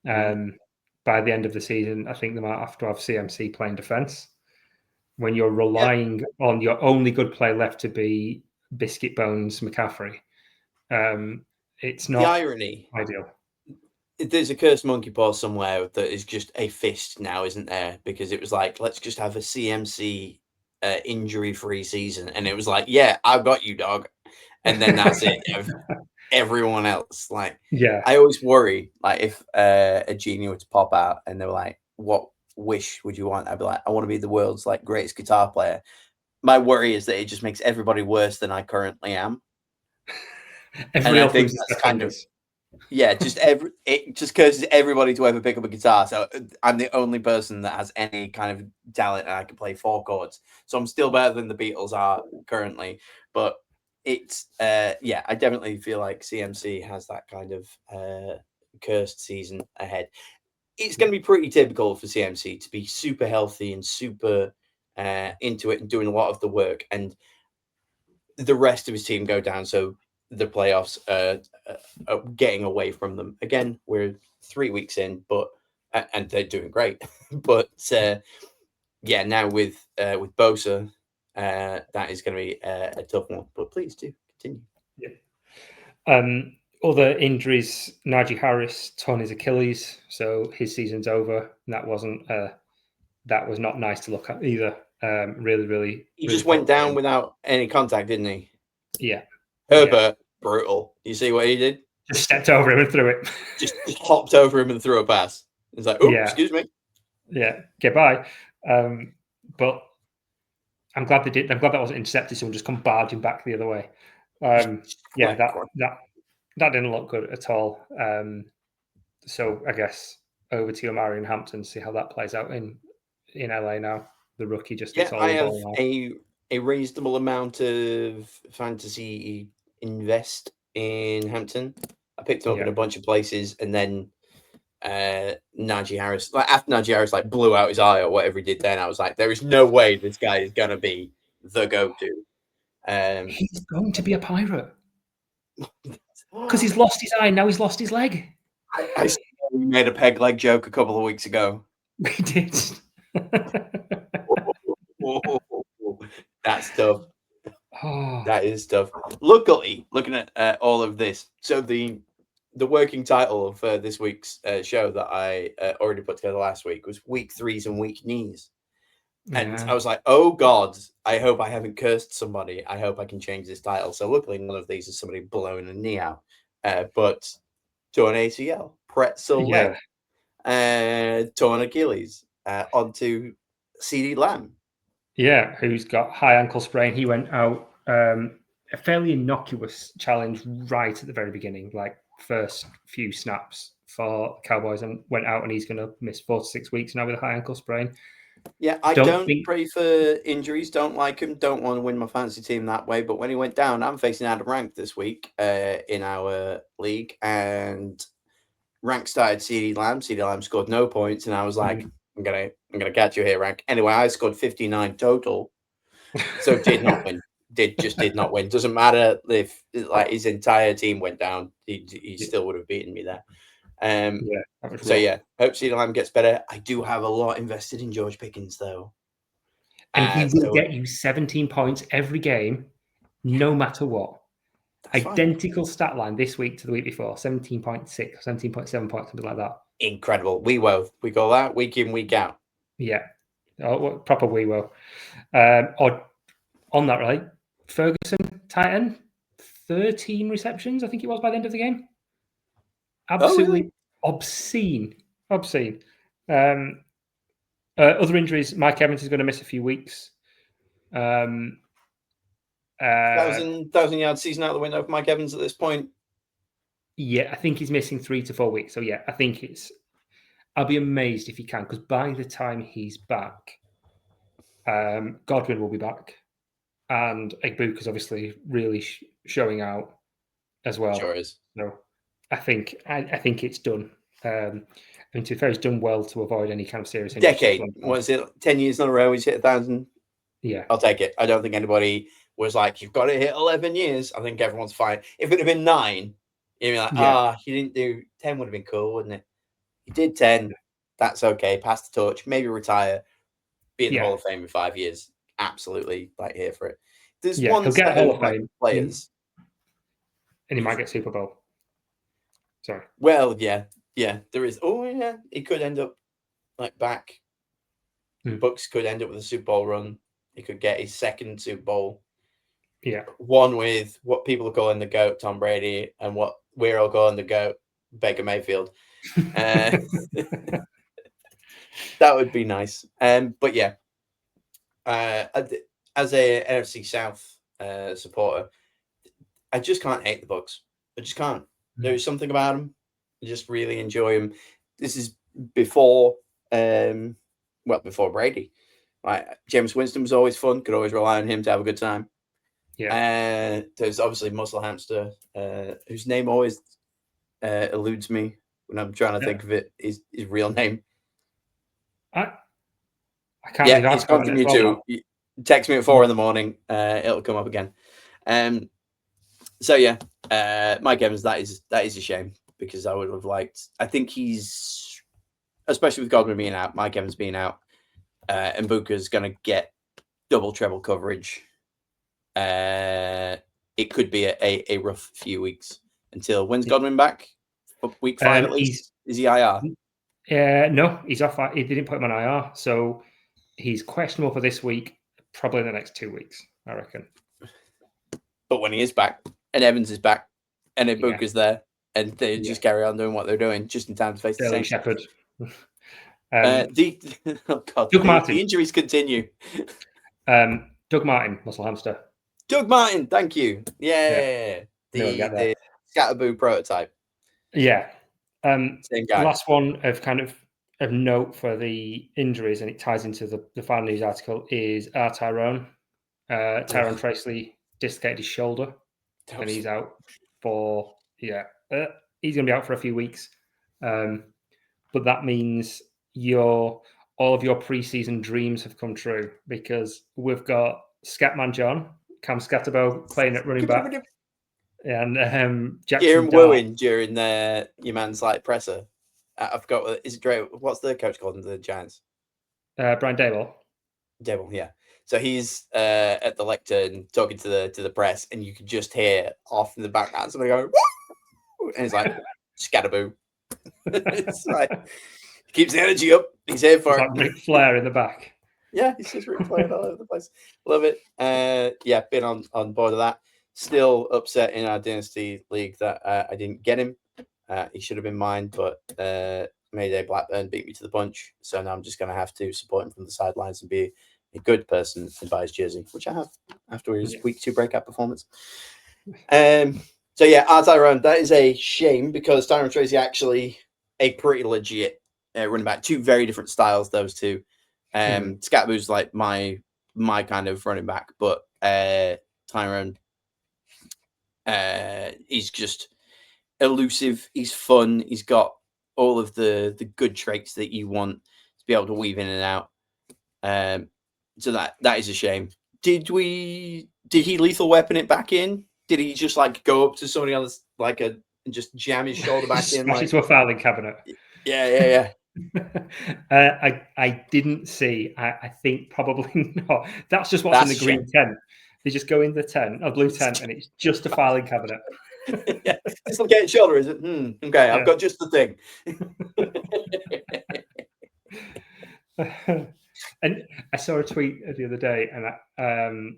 By the end of the season, I think they might have to have CMC playing defense. When you're relying on your only good player left to be Biscuit Bones McCaffrey, it's not the irony. Ideal. There's a cursed monkey paw somewhere that is just a fist now, isn't there? Because it was like, let's just have a CMC injury-free season. And it was like, yeah, I've got you, dog. And then that's it. Everyone else, like, I always worry, like, if a genie were to pop out and they were like, what wish would you want? I'd be like, I want to be the world's like greatest guitar player. My worry is that it just makes everybody worse than I currently am. And I think that's kind of it just causes everybody to ever pick up a guitar. So I'm the only person that has any kind of talent, and I can play 4 chords. So I'm still better than the Beatles are currently, but it's I definitely feel like CMC has that kind of cursed season ahead. It's going to be pretty typical for CMC to be super healthy and super into it and doing a lot of the work, and the rest of his team go down. So the playoffs are getting away from them. Again, we're 3 weeks in, but and they're doing great. But now with Bosa, that is going to be a tough one. But please do continue. Yeah. Other injuries: Najee Harris torn his Achilles, so his season's over. And that was not nice to look at either. Really. He just went down without any contact, didn't he? Yeah. Herbert, brutal. You see what he did? Just stepped over him and threw it. just hopped over him and threw a pass. It's like, oh, excuse me. Yeah, get by. But I'm glad they did. I'm glad that wasn't intercepted. Someone just come barging back the other way. That didn't look good at all. So I guess over to Omari and Hampton, see how that plays out in LA now. The rookie just gets all I have a reasonable amount of fantasy invest in Hampton. I picked him up in a bunch of places, and then Najee Harris, like after Najee Harris like blew out his eye or whatever he did, then I was like, there is no way this guy is gonna be the go-to. He's going to be a Pirate because he's lost his eye. Now he's lost his leg. I made a peg leg joke a couple of weeks ago. We did. That's tough. That is tough. Luckily, looking at all of this, so the the working title for this week's show that I already put together last week was Weak Threes and Weak Knees. And I was like, oh God, I hope I haven't cursed somebody. I hope I can change this title. So luckily none of these is somebody blowing a knee out. But torn ACL, pretzel leg, torn Achilles, onto CD Lamb. Yeah, who's got high ankle sprain. He went out a fairly innocuous challenge right at the very beginning, like first few snaps for Cowboys, and went out and he's going to miss 4 to 6 weeks now with a high ankle sprain. Yeah, I don't pray for injuries. Don't like him. Don't want to win my fantasy team that way. But when he went down, I'm facing Adam Rank this week in our league, and Rank started CD Lamb. CD Lamb scored no points, and I was like, I'm gonna catch you here, Rank. Anyway, I scored 59 total, so did not win. Did not win. Doesn't matter if like his entire team went down. He still would have beaten me there. Hope CD Lamb gets better. I do have a lot invested in George Pickens, though. And he will get you 17 points every game, no matter what. Identical stat line this week to the week before, 17.6, 17.7 points, something like that. Incredible. We call that week in, week out. Yeah. Proper we will. On that, right? Ferguson, Titan, 13 receptions, I think it was by the end of the game. Absolutely obscene. Other injuries, Mike Evans is going to miss a few weeks. 1,000-yard season out the window for Mike Evans at this point. Yeah, I think he's missing 3 to 4 weeks. So yeah, I think I'll be amazed if he can, because by the time he's back, Godwin will be back, and Egbuka's obviously really showing out as well. Sure is. No, I think it's done. To be fair, he's done well to avoid any kind of serious injury. Decade. Was it 10 years in a row he's hit 1,000? Yeah. I'll take it. I don't think anybody was like, you've got to hit 11 years. I think everyone's fine. If it had been 9, you'd be like, he didn't do 10 would have been cool, wouldn't it? He did 10. That's okay. Pass the torch. Maybe retire. Be in the Hall of Fame in 5 years. Absolutely, here for it. There's one he'll get Hall of Fame players. And he might get Super Bowl. Sorry. Well, yeah, there is. Oh, yeah, he could end up back. Bucks could end up with a Super Bowl run. He could get his second Super Bowl. Yeah. One with what people are calling the GOAT, Tom Brady, and what we're all calling the GOAT, Baker Mayfield. That would be nice. But yeah, as a NFC South supporter, I just can't hate the Bucks. I just can't. There's something about them. I just really enjoy them. This is before Brady. James Winston was always fun. Could always rely on him to have a good time. Yeah. There's obviously Muscle Hamster, whose name always eludes me when I'm trying to think of it. His real name. I can't. Yeah, it's gone from you too. Text me at 4 a.m. It'll come up again. Mike Evans. That is a shame, because I would have liked. I think he's, especially with Godwin being out, Mike Evans being out, and Buka's going to get double treble coverage. It could be a rough few weeks until when's Godwin back? Week 5 at least. Is he IR? No, he's off. He didn't put him on IR, so he's questionable for this week. Probably the next 2 weeks, I reckon. But when he is back, and Evans is back, and Ibuka's there, and they just carry on doing what they're doing, just in time to face Sterling Shepard. Doug Martin. The injuries continue. Doug Martin, Muscle Hamster. Doug Martin, thank you. Yeah. The Scatterboo prototype. Yeah. Same guy. Last one of note for the injuries, and it ties into the final news article, is Tyrone. Tyrone Traceley dislocated his shoulder, and he's out for he's going to be out for a few weeks. But that means all of your preseason dreams have come true, because we've got Scatman John, Cam Scatterbo playing at running back, and Jackson Kieran wooing during your man's presser. I forgot. Is it Dre? What's the coach called in the Giants? Brian Daboll. Daboll, yeah. So he's at the lectern talking to the press, and you can just hear off in the background somebody going, "Woo!" And it's like, Scatterboo. It's like, keeps the energy up. He's here for It's it. like Ric Flair in the back. Yeah, he's just replaying all over the place. Love it. Yeah, been on board of that. Still upset in our Dynasty League that I didn't get him. He should have been mine, but Mayday Blackburn beat me to the punch. So now I'm just going to have to support him from the sidelines and be a good person and buy his jersey, which I have after his week 2 breakout performance. So yeah, our Tyrone, that is a shame because Tyrone Tracy actually a pretty legit running back. 2 very different styles, those 2. Scatterboo's like my kind of running back, but Tyrone, he's just elusive. He's fun. He's got all of the good traits that you want to be able to weave in and out. So that is a shame. Did he lethal weapon it back in? Did he just like go up to somebody else and just jam his shoulder back in? Smash into a filing cabinet. Yeah. I didn't see. I think probably not. That's just what's in the green tent. They just go in the tent, a blue tent, and it's just a filing cabinet. Yeah, dislocated shoulder, is it? Okay, I've got just the thing. And I saw a tweet the other day, and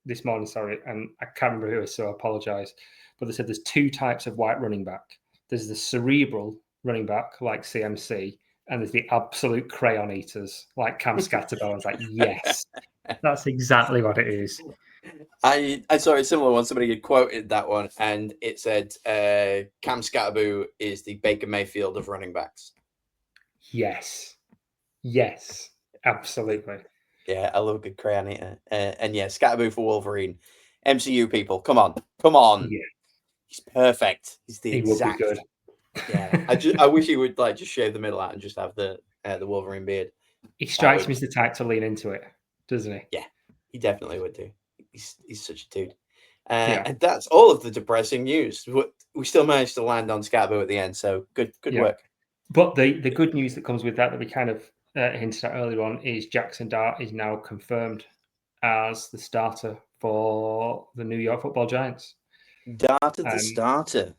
this morning, sorry, and I can't remember who, so I apologise. But they said there's 2 types of white running back. There's the cerebral running back like CMC, and there's the absolute crayon eaters like Cam Scatterbo. I was like, yes, that's exactly what it is. I saw a similar one. Somebody had quoted that one, and it said, "Cam Scatterbo is the Baker Mayfield of running backs." Yes, absolutely. Yeah, I love a good crayon eater, and yeah, Scatterbo for Wolverine. MCU people, come on! Yeah, he's perfect. He's the exact. Would be good. Yeah, I wish he would just shave the middle out and just have the Wolverine beard. He strikes me as the type to lean into it, doesn't he? Yeah, he definitely would do. He's such a dude. And that's all of the depressing news. We still managed to land on Scatterbo at the end, so good work. But the good news that comes with that we kind of hinted at earlier on is Jackson Dart is now confirmed as the starter for the New York Football Giants. Dart the starter.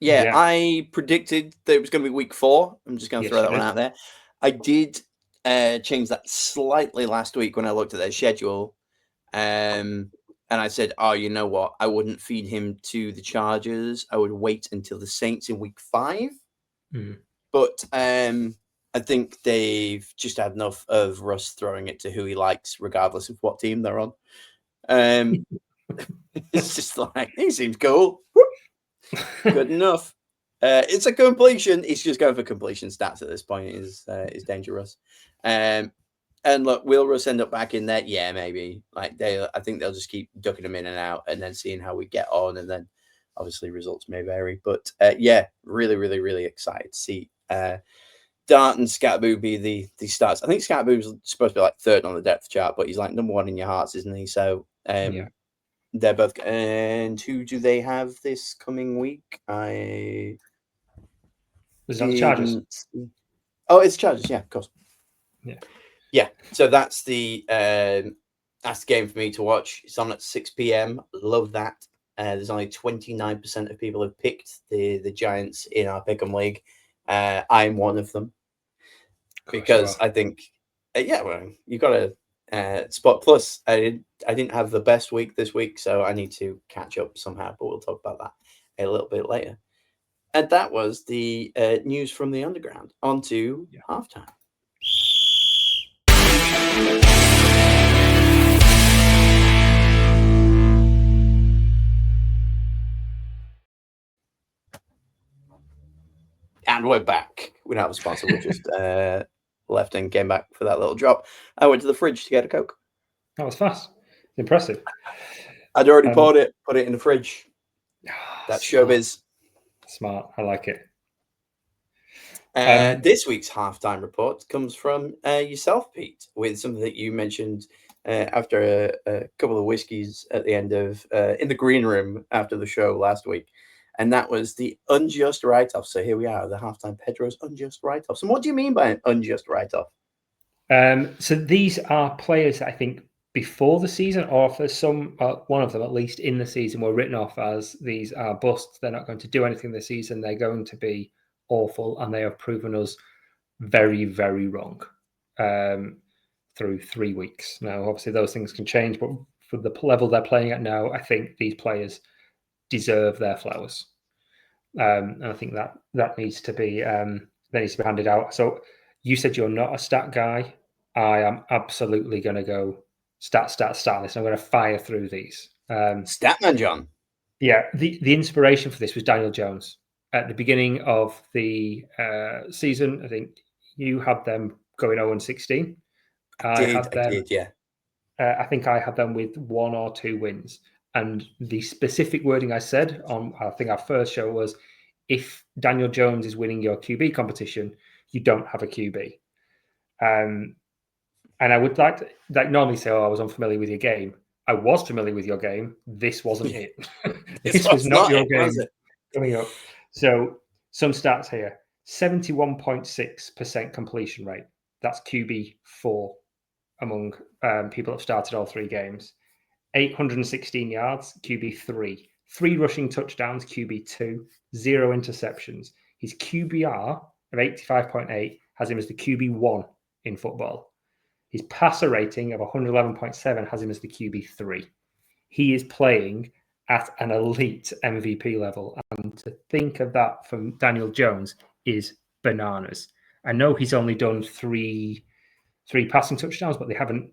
Yeah, I predicted that it was going to be week 4. I'm just going to throw that one out there. I did change that slightly last week when I looked at their schedule. And I said, oh, you know what? I wouldn't feed him to the Chargers. I would wait until the Saints in week 5. But I think they've just had enough of Russ throwing it to who he likes, regardless of what team they're on. It's just like, he seems cool. Good enough. It's a completion. He's just going for completion stats at this point. Is dangerous. And look, will Russ end up back in there? Yeah, maybe. I think they'll just keep ducking him in and out, and then seeing how we get on, and then obviously results may vary. But yeah, really, really, really excited to see Dart and Scatterbo be the starts. I think Scatterbo's supposed to be like 3rd on the depth chart, but he's like number 1 in your hearts, isn't he? So they're both. And who do they have this coming week? Is that the Chargers? Oh, it's Chargers. Yeah, of course. Yeah. So that's the game for me to watch. It's on at 6 p.m. Love that. There's only 29% of people have picked the Giants in our Pick'em League. I'm one of them because I think, you got to spot. Plus, I didn't have the best week this week, so I need to catch up somehow. But we'll talk about that a little bit later. And that was the news from the underground. On to halftime. And we're back. We don't have a sponsor. We just left and came back for that little drop. I went to the fridge to get a Coke. That was fast. Impressive. I'd already poured it, put it in the fridge. That's showbiz. Smart. I like it. This week's halftime report comes from yourself, Pete, with something that you mentioned after a couple of whiskeys at the end of in the green room after the show last week. And that was the unjust write-off. So here we are, the halftime Pedro's unjust write-offs. And what do you mean by an unjust write-off? So these are players that I think before the season, or for some, one of them at least in the season, were written off as these are busts. They're not going to do anything this season. They're going to be awful, and they have proven us very, very wrong through 3 weeks. Now, obviously, those things can change, but for the level they're playing at now, I think these players deserve their flowers. And I think that needs to be handed out. So you said you're not a stat guy. I am absolutely going to go stat list. I'm going to fire through these. Statman John. Yeah, the inspiration for this was Daniel Jones. At the beginning of the season, I think you had them going 0-16. I did, yeah. I think I had them with 1 or 2 wins. And the specific wording I said on, I think our first show was, if Daniel Jones is winning your QB competition, you don't have a QB. And I would like to normally say, I was unfamiliar with your game. I was familiar with your game. This wasn't it. This was not your game coming up. So some stats here. 71.6% completion rate. That's QB4 among people that have started all 3 games. 816 yards, QB3. 3 rushing touchdowns, QB2. 0 interceptions. His QBR of 85.8 has him as the QB1 in football. His passer rating of 111.7 has him as the QB3. He is playing at an elite MVP level. And to think of that from Daniel Jones is bananas. I know he's only done 3 passing touchdowns, but they haven't.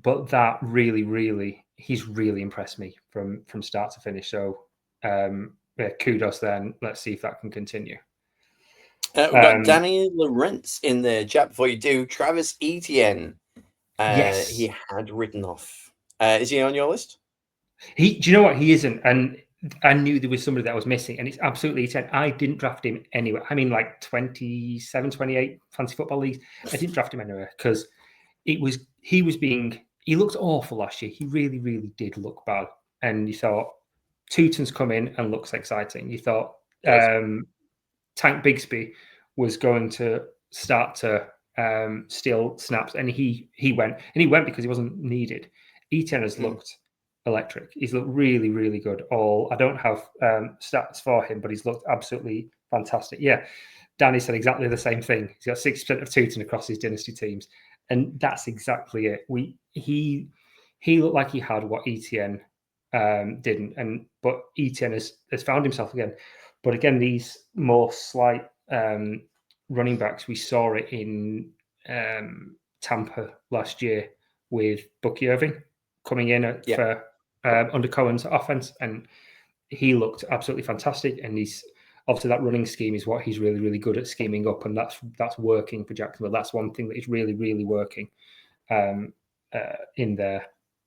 But that really, he's really impressed me from start to finish. So kudos there, and let's see if that can continue. We've got Danny Lawrence in the chat before you do. Travis Etienne, yes, he had written off. Is he on your list? Do you know what? He isn't, and I knew there was somebody that was missing, and it's absolutely Etienne. I didn't draft him anywhere. I mean, like 27, 28 fantasy football leagues. I didn't draft him anywhere because he looked awful last year. He really did look bad, and you thought Tootin's come in and looks exciting. You thought Tank Bigsby was going to start to steal snaps, and he went because he wasn't needed. Etienne has looked electric. He's looked really good. I don't have stats for him, but he's looked absolutely fantastic. Yeah, Danny said exactly the same thing. He's got 6% of Tootin across his dynasty teams, and that's exactly it. He looked like he had what Etienne didn't, but Etienne has found himself again. But again, these more slight running backs, we saw it in Tampa last year with Bucky Irving coming in for under Cohen's offense, and he looked absolutely fantastic. And he's obviously, that running scheme is what he's really good at, scheming up, and that's working for Jacksonville. That's one thing that is really working in their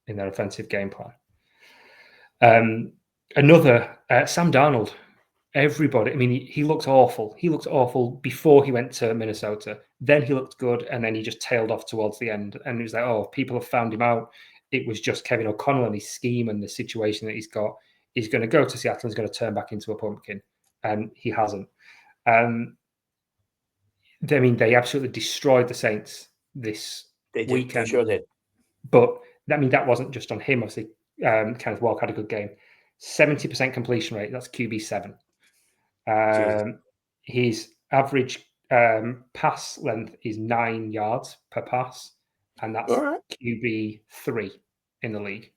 offensive game plan. Another Sam Darnold. Everybody, I mean, he looked awful. He looked awful before he went to Minnesota. Then he looked good, and then he just tailed off towards the end. And it was like, people have found him out. It was just Kevin O'Connell and his scheme and the situation that he's got. He's going to go to Seattle. He's going to turn back into a pumpkin, and he hasn't. I mean, they absolutely destroyed the Saints this weekend. They sure did. But I mean, that wasn't just on him. Obviously, Kenneth Walker had a good game. 70% completion rate. That's QB7. His average pass length is 9 yards per pass, and that's QB3 in the league.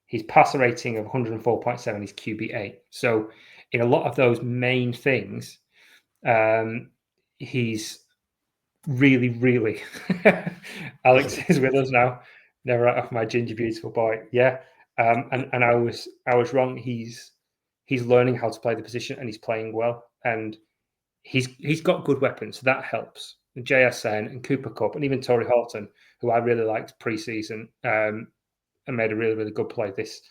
His passer rating of 104.7 is QB8. So in a lot of those main things, he's really Alex is with us now. Never out of my ginger beautiful boy. Yeah. And I was wrong. He's learning how to play the position, and he's playing well, and he's got good weapons, so that helps. JSN and Cooper Kupp and even Torrey Horton, who I really liked preseason, and made a really good play this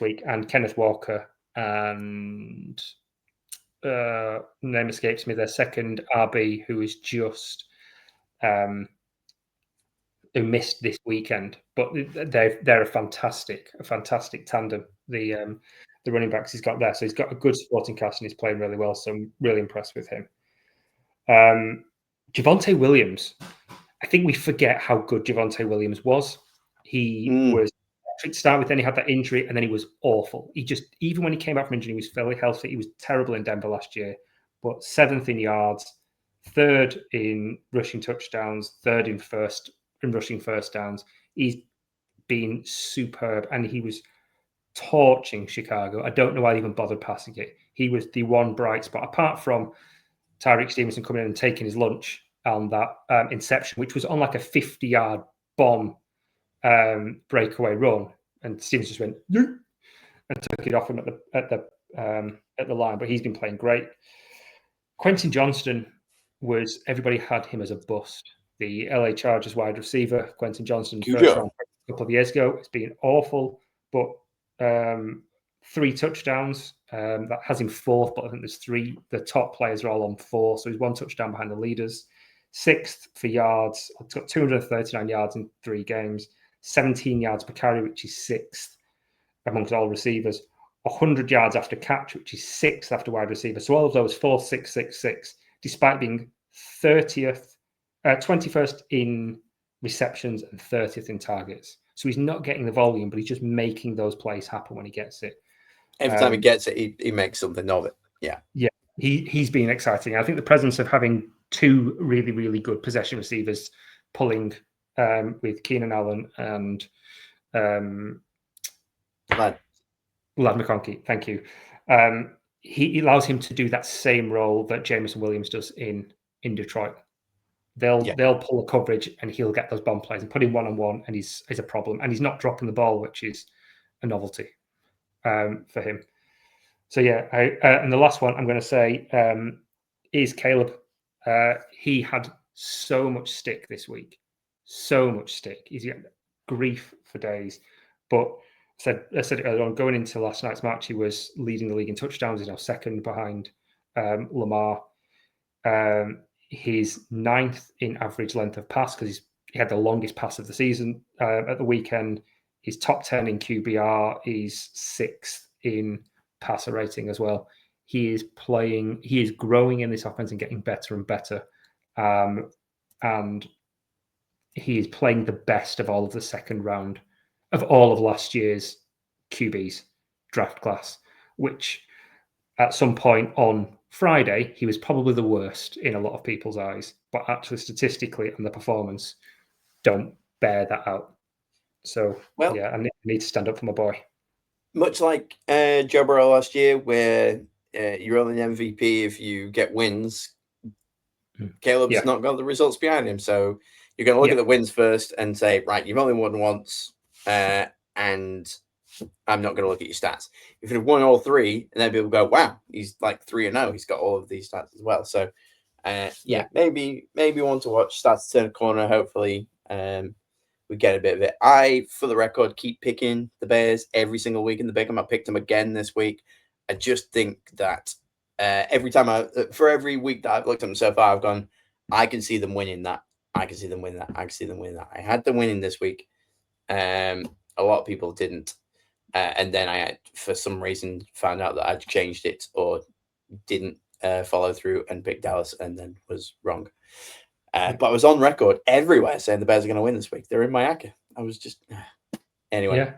week. And Kenneth Walker and name escapes me, their second RB, who is just who missed this weekend, but they're a fantastic tandem. The running backs he's got there, so he's got a good supporting cast, and he's playing really well. So I'm really impressed with him. Javonte Williams, I think we forget how good Javonte Williams was. He was to start with, then he had that injury, and then he was awful. Even when he came back from injury, he was fairly healthy. He was terrible in Denver last year, but 7th in yards, 3rd in rushing touchdowns, 3rd in rushing first downs. He's been superb, and he was torching Chicago. I don't know why they even bothered passing it. He was the one bright spot, apart from Tyreek Stevenson coming in and taking his lunch on that inception, which was on like a 50-yard bomb breakaway run, and Stevenson just went and took it off him at the line. But he's been playing great. Quentin Johnston everybody had him as a bust. The LA Chargers wide receiver, Quentin Johnston, first round a couple of years ago. It's been awful, but 3 touchdowns. That has him 4th, but I think there's 3. The top players are all on 4, so he's 1 touchdown behind the leaders. 6th for yards. He's got 239 yards in 3 games. 17 yards per carry, which is 6th amongst all receivers. 100 yards after catch, which is 6th after wide receiver. So all of those 4, 6, 6, 6, despite being 21st in receptions and 30th in targets. So he's not getting the volume, but he's just making those plays happen when he gets it. Every time he gets it, he makes something of it. Yeah. He's been exciting. I think the presence of having 2 really, really good possession receivers pulling with Keenan Allen and Ladd McConkey. Thank you. He allows him to do that same role that Jameson Williams does in Detroit. They'll pull a coverage and he'll get those bomb plays and put him one-on-one, and he's a problem. And he's not dropping the ball, which is a novelty for him. So and the last one I'm going to say is Caleb. He had so much stick this week. So much stick. He's getting grief for days. But I said it earlier on, going into last night's match, he was leading the league in touchdowns. He's now 2nd behind Lamar. He's 9th in average length of pass because he had the longest pass of the season at the weekend. He's top 10 in QBR. He's 6th in passer rating as well. He is growing in this offense and getting better and better. And he is playing the best of all of the second round of all of last year's QB's draft class, which at some point on Friday, he was probably the worst in a lot of people's eyes, but actually statistically and the performance don't bear that out. So, I need to stand up for my boy. Much like Joe Burrow last year, where you're only an MVP if you get wins, Caleb's not got the results behind him. So you're going to look at the wins first and say, right, you've only won once, and I'm not going to look at your stats. If you've won all 3, and then people go, wow, he's like 3-0. He's got all of these stats as well. So, maybe one to watch. Starts to turn a corner. Hopefully, we get a bit of it. I, for the record, keep picking the Bears every single week in the pick 'em. I picked them again this week. I just think that every week that I've looked at them so far, I've gone, I can see them winning that. I can see them winning that. I can see them winning that. I had them winning this week. A lot of people didn't. And then I, for some reason, found out that I'd changed it or didn't follow through and picked Dallas and then was wrong. But I was on record everywhere saying the Bears are going to win this week. They're in my ACCA. I was just... Anyway. Yeah,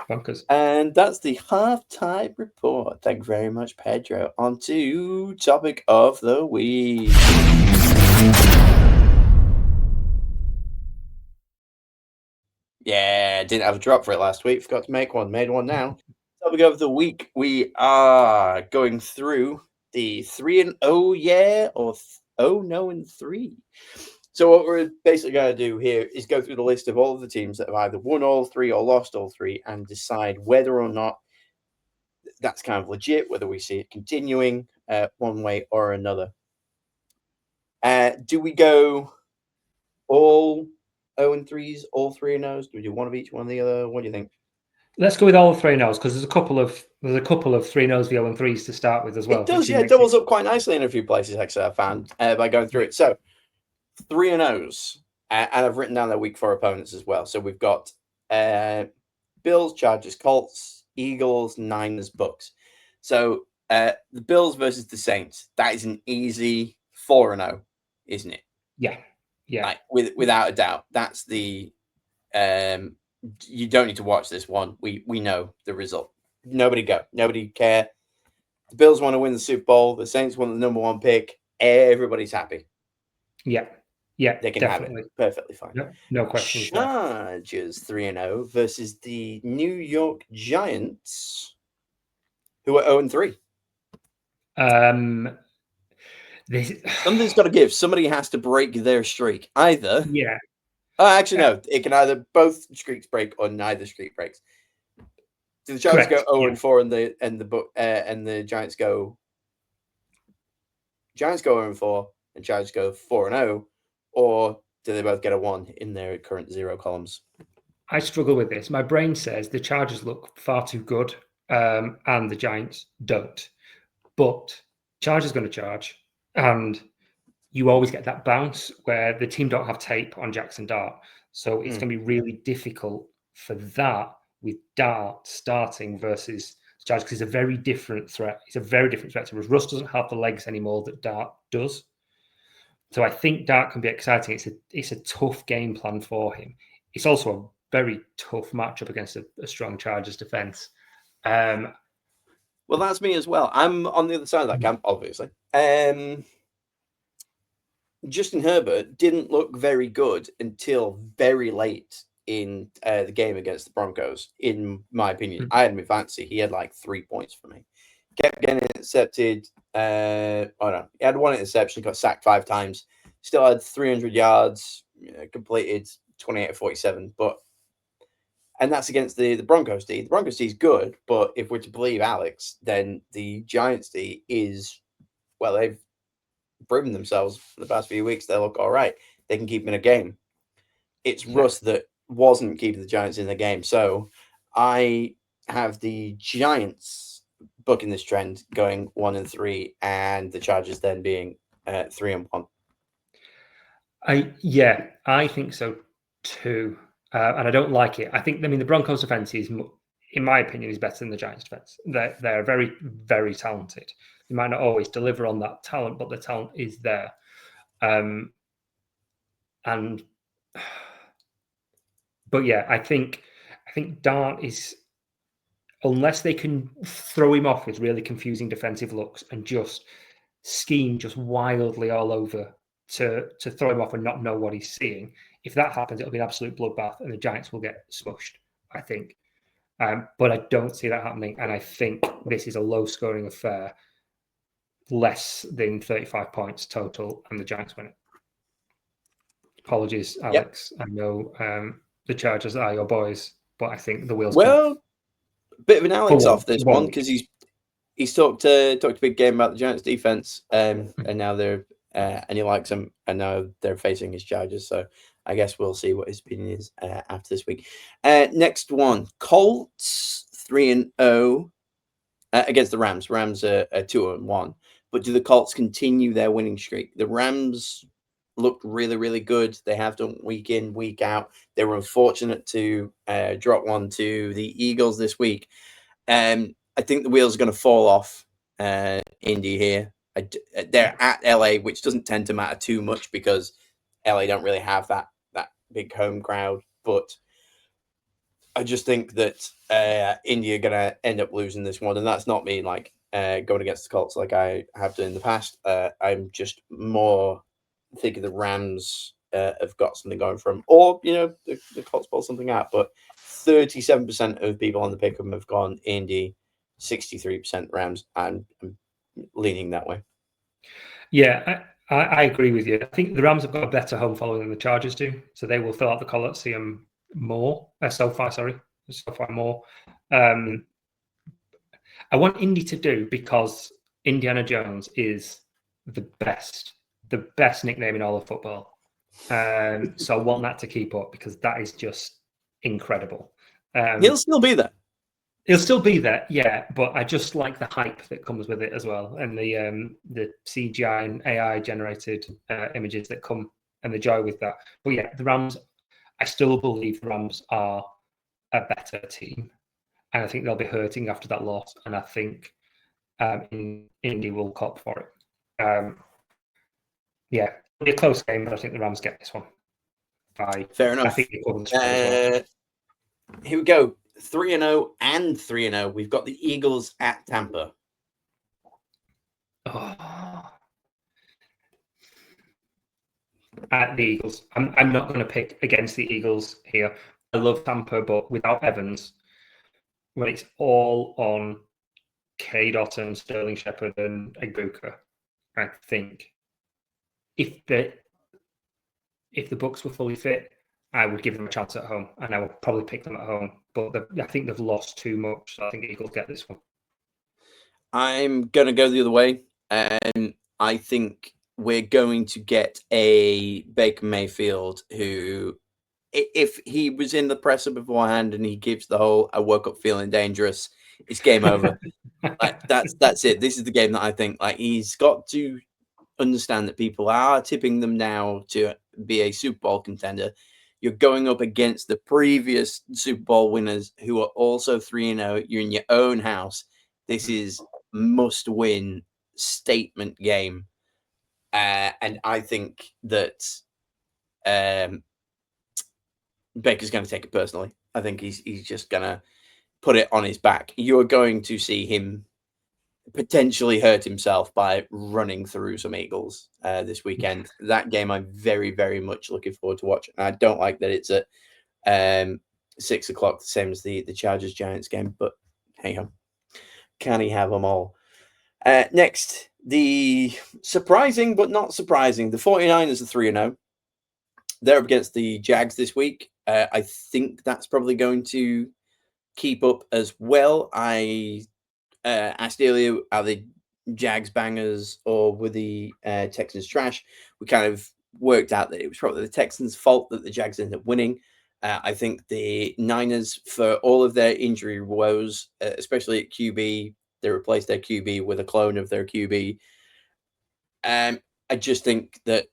bonkers. And that's the halftime report. Thank you very much, Pedro. On to topic of the week. Yeah, didn't have a drop for it last week. Forgot to make one. Made one now. Topic of the week. We are going through the 3-0 yeah or 0-3. So what we're basically going to do here is go through the list of all of the teams that have either won all 3 or lost all 3 and decide whether or not that's kind of legit, whether we see it continuing one way or another. Do we go all 0-3s, all 3-0s? Do we do one of each, one of the other? What do you think? Let's go with all 3-0s because there's a couple of 3-0s, the 0-3s to start with as well. It does, it doubles up quite nicely in a few places, actually, I found by going through it. So 3-0s, and I've written down their week 4 opponents as well. So we've got Bills, Chargers, Colts, Eagles, Niners, Bucks. So the Bills versus the Saints, that is an easy 4-0, isn't it? Yeah. Like, without a doubt. That's the you don't need to watch this one. We know the result. Nobody care. The Bills want to win the Super Bowl. The Saints want the number 1 pick. Everybody's happy. Yeah, They can definitely. have it. Perfectly fine. No questions there. Chargers 3-0 versus the New York Giants, who are 0-3. Something's got to give. Somebody has to break their streak. Either. Yeah. Oh, actually, no. It can either both streaks break or neither streak breaks. Do the Chargers go 0-4 and the Giants go 0-4 and Chargers go 4-0, or do they both get a 1 in their current 0 columns? I struggle with this. My brain says the Chargers look far too good, and the Giants don't. But Chargers going to charge, and you always get that bounce where the team don't have tape on Jackson Dart, so it's going to be really difficult for that with Dart starting versus Chargers, because it's a very different threat. It's a very different threat to Russ. Russ doesn't have the legs anymore that Dart does. So I think Dart can be exciting. It's a tough game plan for him. It's also a very tough matchup against a strong Chargers defense. Well, that's me as well. I'm on the other side of that camp, obviously. Justin Herbert didn't look very good until very late in the game against the Broncos, in my opinion. I had him in fantasy. He had like 3 points for me. Kept getting intercepted. He had 1 interception, got sacked 5 times. Still had 300 yards, completed 28 of 47. And that's against the Broncos D. The Broncos D is good, but if we're to believe Alex, then the Giants D is, well, they've proven themselves for the past few weeks. They look all right. They can keep them in a game. It's Russ that wasn't keeping the Giants in the game. So I have the Giants booking this trend going 1-3, and the Chargers then being 3-1. I think so too. And I don't like it. The Broncos defense is, in my opinion, is better than the Giants defense. They're very, very talented. They might not always deliver on that talent, but the talent is there. But yeah, I think Dart is, unless they can throw him off with really confusing defensive looks and just scheme just wildly all over to throw him off and not know what he's seeing. If that happens, it'll be an absolute bloodbath and the Giants will get smushed, I think. But I don't see that happening. And I think this is a low-scoring affair, less than 35 points total, and the Giants win it. Apologies, Alex. Yep. I know the Chargers are your boys, but I think the wheels. Well, a bit of an Alex off this one because he's talked a big game about the Giants defense, and now they're and he likes them, and now they're facing his Chargers. So I guess we'll see what his opinion is after this week. Next one, Colts 3-0 against the Rams. Rams are 2-1, but do the Colts continue their winning streak? The Rams looked really, really good. They have done week in, week out. They were unfortunate to drop one to the Eagles this week. I think the wheels are going to fall off Indy here. They're at LA, which doesn't tend to matter too much because LA don't really have that big home crowd. But I just think that Indy are going to end up losing this one. And that's not me like going against the Colts like I have done in the past. I'm just more thinking the Rams have got something going for them. Or, the Colts pull something out. But 37% of people on the pick'em have gone Indy, 63% Rams. I'm leaning that way. Yeah, I agree with you. I think the Rams have got a better home following than the Chargers do, so they will fill out the Coliseum more. SoFi more. I want Indy to do because Indiana Jones is the best nickname in all of football. So I want that to keep up because that is just incredible. He'll still be there. He'll still be there, yeah, but I just like the hype that comes with it as well, and the CGI and AI generated images that come, and the joy with that. But yeah, the Rams, I still believe the Rams are a better team, and I think they'll be hurting after that loss, and I think Indy will cop for it. Yeah, it'll be a close game, but I think the Rams get this one. Fair enough. I think they cover the spread as well. Here we go. 3-0 and 3-0. We've got the Eagles at Tampa. Oh. At the Eagles. I'm not going to pick against the Eagles here. I love Tampa, but without Evans, when it's all on K. Dotton, Sterling Shepard, and Egbuka, I think if the Bucks were fully fit, I would give them a chance at home, and I would probably pick them at home. But I think they've lost too much, so I think Eagles get this one. I'm going to go the other way, and I think we're going to get a Baker Mayfield who, if he was in the presser beforehand and he gives the whole "I woke up feeling dangerous," it's game over. Like that's it. This is the game that I think like he's got to understand that people are tipping them now to be a Super Bowl contender. You're going up against the previous Super Bowl winners who are also 3-0. You're in your own house. This is must-win statement game, and I think that Baker's going to take it personally. I think he's just going to put it on his back. You're going to see him potentially hurt himself by running through some Eagles this weekend. That game I'm very, very much looking forward to watching. I don't like that it's at 6 o'clock, the same as the Chargers Giants game, but hey ho, can he have them all? Next, the surprising but not surprising, the 49ers are 3-0. They're up against the Jags this week. I think that's probably going to keep up as well. I asked earlier, are the Jags bangers or were the Texans trash? We kind of worked out that it was probably the Texans' fault that the Jags ended up winning. I think the Niners, for all of their injury woes, especially at QB, they replaced their QB with a clone of their QB. I just think that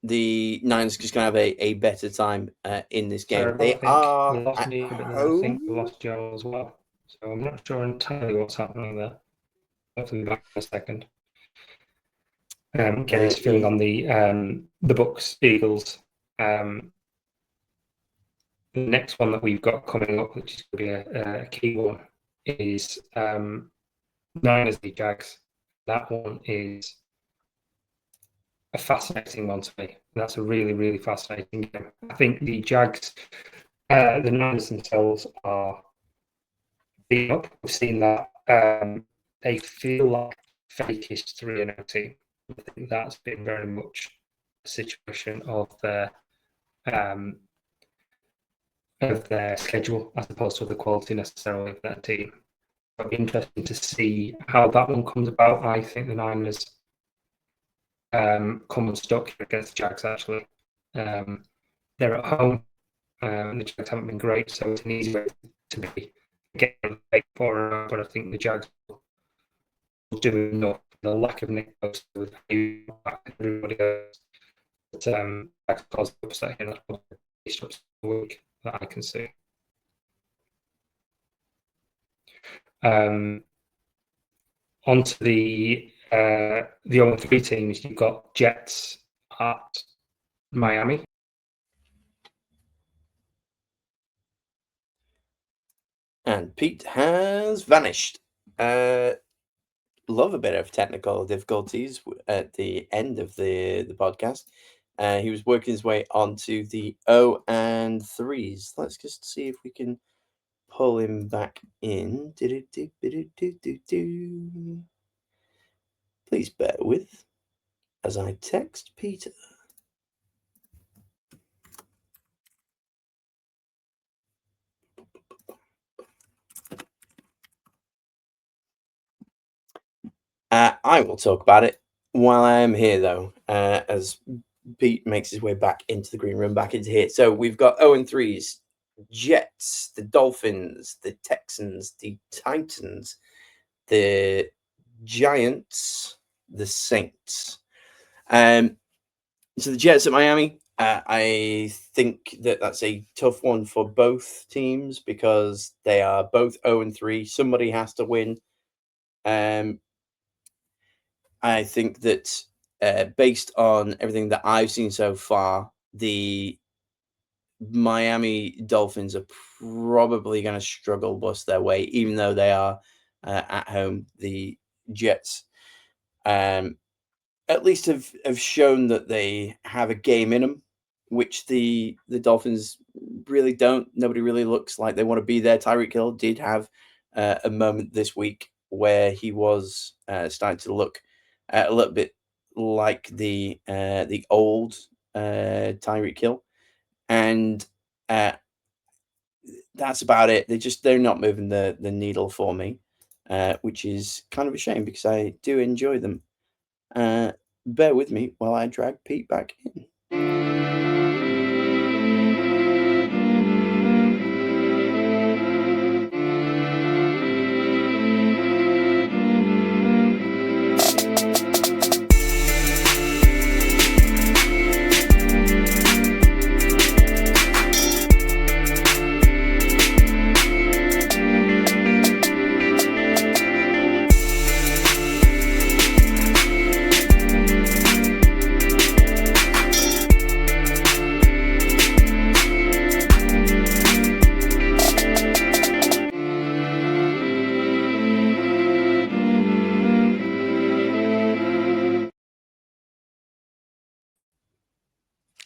the Niners just going to have a better time in this game. Sorry, They are we lost at me, but then I think we lost Joe as well. So I'm not sure entirely what's happening there. Hopefully, be back in a second. Getting his feeling on the Bucks Eagles. The next one that we've got coming up, which is going to be a key one, is Niners v Jags. That one is a fascinating one to me. That's a really, really fascinating game. I think the Jags, the Niners themselves are being up. We've seen that. They feel like fakest 3-0 team. I think that's been very much a situation of their schedule as opposed to the quality necessarily of their team. It'll be interesting to see how that one comes about. I think the Niners come unstuck against the Jags, actually. They're at home. The Jags haven't been great, so it's an easy way to be getting late for. But I think the Jags will do enough. The lack of Nick Bosa with everybody else, that caused upset in that week that I can see. Onto the 0-3 teams, you've got Jets at Miami. And Pete has vanished. Love a bit of technical difficulties at the end of the podcast. He was working his way onto the 0-3s. Let's just see if we can pull him back in. Please bear with as I text Peter. I will talk about it while I am here, though, as Pete makes his way back into the green room, back into here. So we've got 0-3s, Jets, the Dolphins, the Texans, the Titans, the Giants, the Saints. So the Jets at Miami, I think that that's a tough one for both teams because they are both 0-3. Somebody has to win. I think that based on everything that I've seen so far, the Miami Dolphins are probably going to struggle bust their way, even though they are at home. The Jets at least have shown that they have a game in them, which the Dolphins really don't. Nobody really looks like they want to be there. Tyreek Hill did have a moment this week where he was starting to look a little bit like the old Tyreek Hill, and that's about it. They're not moving the needle for me, which is kind of a shame because I do enjoy them. Bear with me while I drag Pete back in.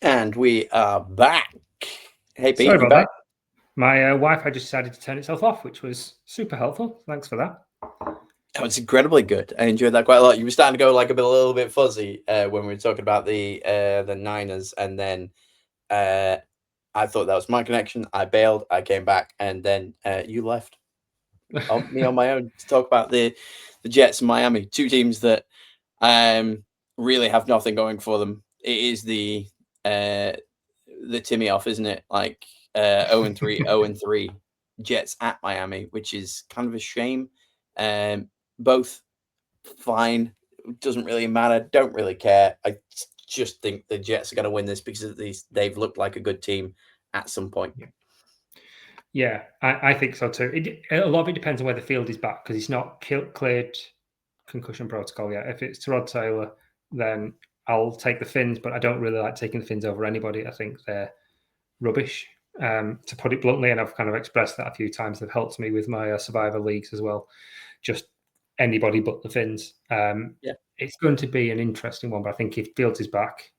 And we are back. Hey, Pete, Sorry you about back? that. My Wi-Fi just decided to turn itself off, which was super helpful. Thanks for that. That was incredibly good. I enjoyed that quite a lot. You were starting to go like a little bit fuzzy when we were talking about the Niners, and then I thought that was my connection. I bailed. I came back, and then you left. Me on my own to talk about the Jets and Miami, two teams that really have nothing going for them. It is the Timmy off, isn't it? Like 0-3, 0-3 Jets at Miami, which is kind of a shame. Both fine, doesn't really matter. Don't really care. I just think the Jets are going to win this because at least they've looked like a good team at some point. Yeah, I think so too. A lot of it depends on where the field is back because it's not cleared concussion protocol yet. If it's Tyrod Taylor, then I'll take the Finns, but I don't really like taking the Finns over anybody. I think they're rubbish, to put it bluntly, and I've kind of expressed that a few times. They've helped me with my survivor leagues as well. Just anybody but the Finns. It's going to be an interesting one, but I think if Fields is back,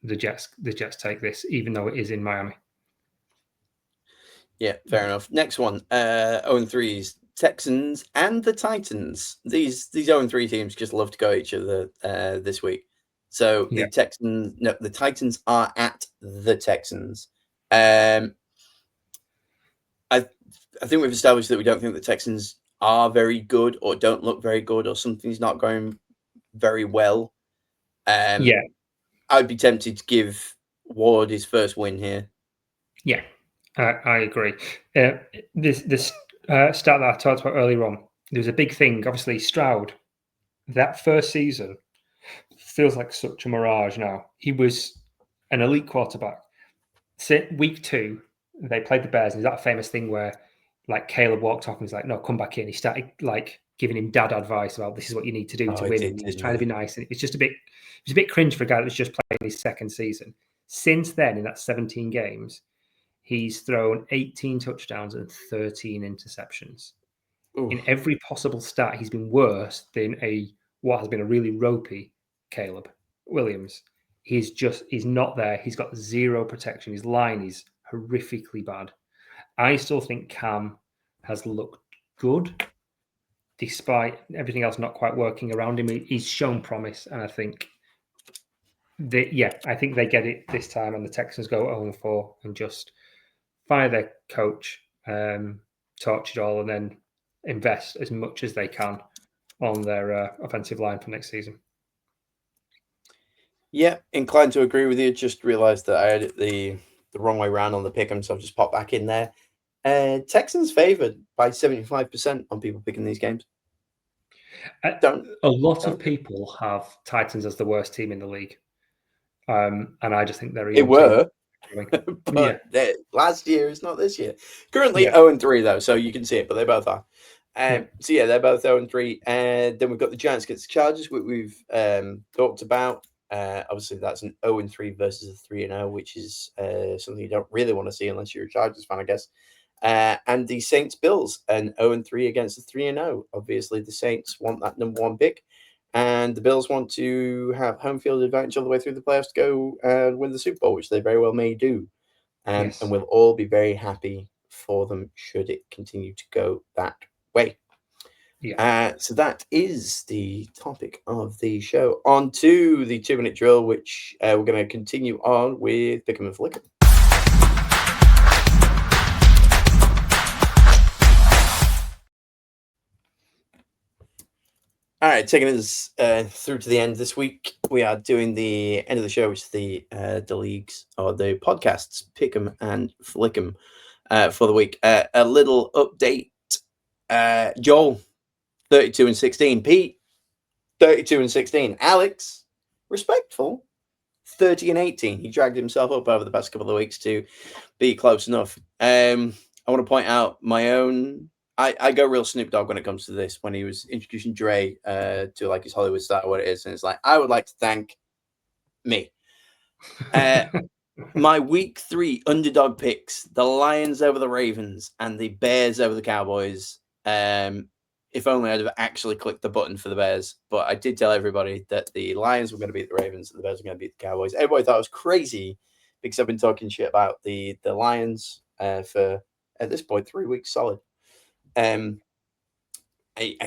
the Jets take this, even though it is in Miami. Yeah, fair enough. Next one, 0-3s, Texans and the Titans. These 0-3 teams just love to go at each other this week. So the Titans are at the Texans. I think we've established that we don't think the Texans are very good or don't look very good or something's not going very well. I'd be tempted to give Ward his first win here. Yeah, I agree. This start that I talked about earlier on, there was a big thing. Obviously, Stroud, that first season feels like such a mirage now. He was an elite quarterback. Week 2, they played the Bears, and there's that famous thing where like Caleb walked off and was like, no, come back in. He started like giving him dad advice about this is what you need to do to win. He was trying to be nice. And it's just it was a bit cringe for a guy that was just playing his second season. Since then, in that 17 games, he's thrown 18 touchdowns and 13 interceptions. Ooh. In every possible stat, he's been worse than what has been a really ropey Caleb Williams. He's not there. He's got zero protection. His line is horrifically bad. I still think Cam has looked good, despite everything else not quite working around him. He's shown promise, and I think they get it this time, and the Texans go 0-4 and just fire their coach, torch it all, and then invest as much as they can on their offensive line for next season. Yeah, inclined to agree with you. Just realised that I had it the wrong way around on the pick'em, so I've just popped back in there. Texans favoured by 75% on people picking these games. A lot of people have Titans as the worst team in the league, and I just think they're. They were, but last year is not this year. Currently 0-3 though, so you can see it, but they both are. So they're both 0-3, and then we've got the Giants against the Chargers, which we've talked about. Obviously, that's an 0-3 versus a 3-0, which is something you don't really want to see unless you're a Chargers fan, I guess. And the Saints Bills, an 0-3 against a 3-0. Obviously, the Saints want that number one pick, and the Bills want to have home field advantage all the way through the playoffs to go and win the Super Bowl, which they very well may do. Yes. And we'll all be very happy for them should it continue to go that way. Yeah. So that is the topic of the show. On to the 2-minute drill, which we're going to continue on with Pick'em and Flick'em. All right, taking us through to the end this week, we are doing the end of the show, which is the leagues or the podcasts, Pick'em and Flick'em for the week. A little update. Joel, 32-16. Pete, 32-16. Alex, respectful, 30-18. He dragged himself up over the past couple of weeks to be close enough. I want to point out my own. I go real Snoop Dogg when it comes to this. When he was introducing Dre to like his Hollywood star, what it is, and it's like I would like to thank me. My week 3 underdog picks: the Lions over the Ravens and the Bears over the Cowboys. If only I'd have actually clicked the button for the Bears, but I did tell everybody that the Lions were going to beat the Ravens and the Bears were going to beat the Cowboys. Everybody thought I was crazy because I've been talking shit about the Lions for at this point 3 weeks solid. I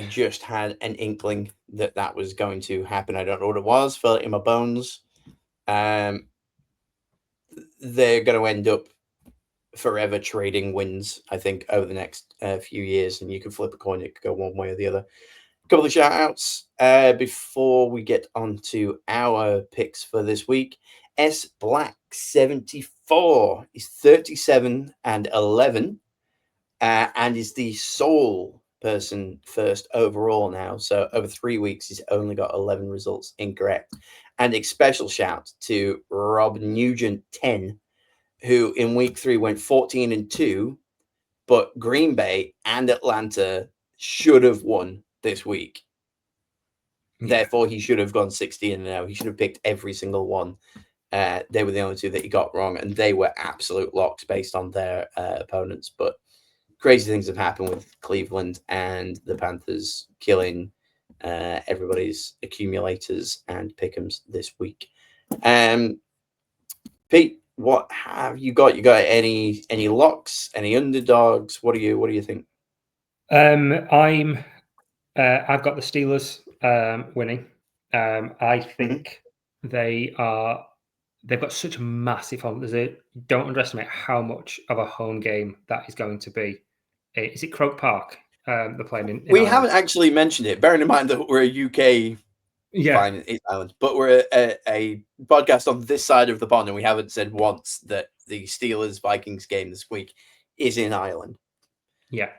just had an inkling that was going to happen. I don't know what it was. Felt it in my bones. They're going to end up forever trading wins, I think, over the next few years, and you can flip a coin. It could go one way or the other. A couple of shout outs before we get on to our picks for this week. S Black 74 is 37-11 and is the sole person first overall now. So over 3 weeks, he's only got 11 results incorrect. And a special shout to Rob Nugent 10, who in week 3 went 14-2, but Green Bay and Atlanta should have won this week. Yeah. Therefore, he should have gone 16-0. He should have picked every single one. They were the only two that he got wrong, and they were absolute locks based on their opponents. But crazy things have happened with Cleveland and the Panthers killing everybody's accumulators and pick'ems this week. Pete, what have you got? You got any locks, any underdogs? What do you think? I've got the Steelers winning. I think they've got such a massive home. Don't underestimate how much of a home game that is going to be. Is it Croke Park? They're playing in we Ireland. Haven't actually mentioned it, bearing in mind that we're a UK fine in Ireland, but we're a podcast on this side of the pond, and we haven't said once that the Steelers-Vikings game this week is in Ireland. Yeah.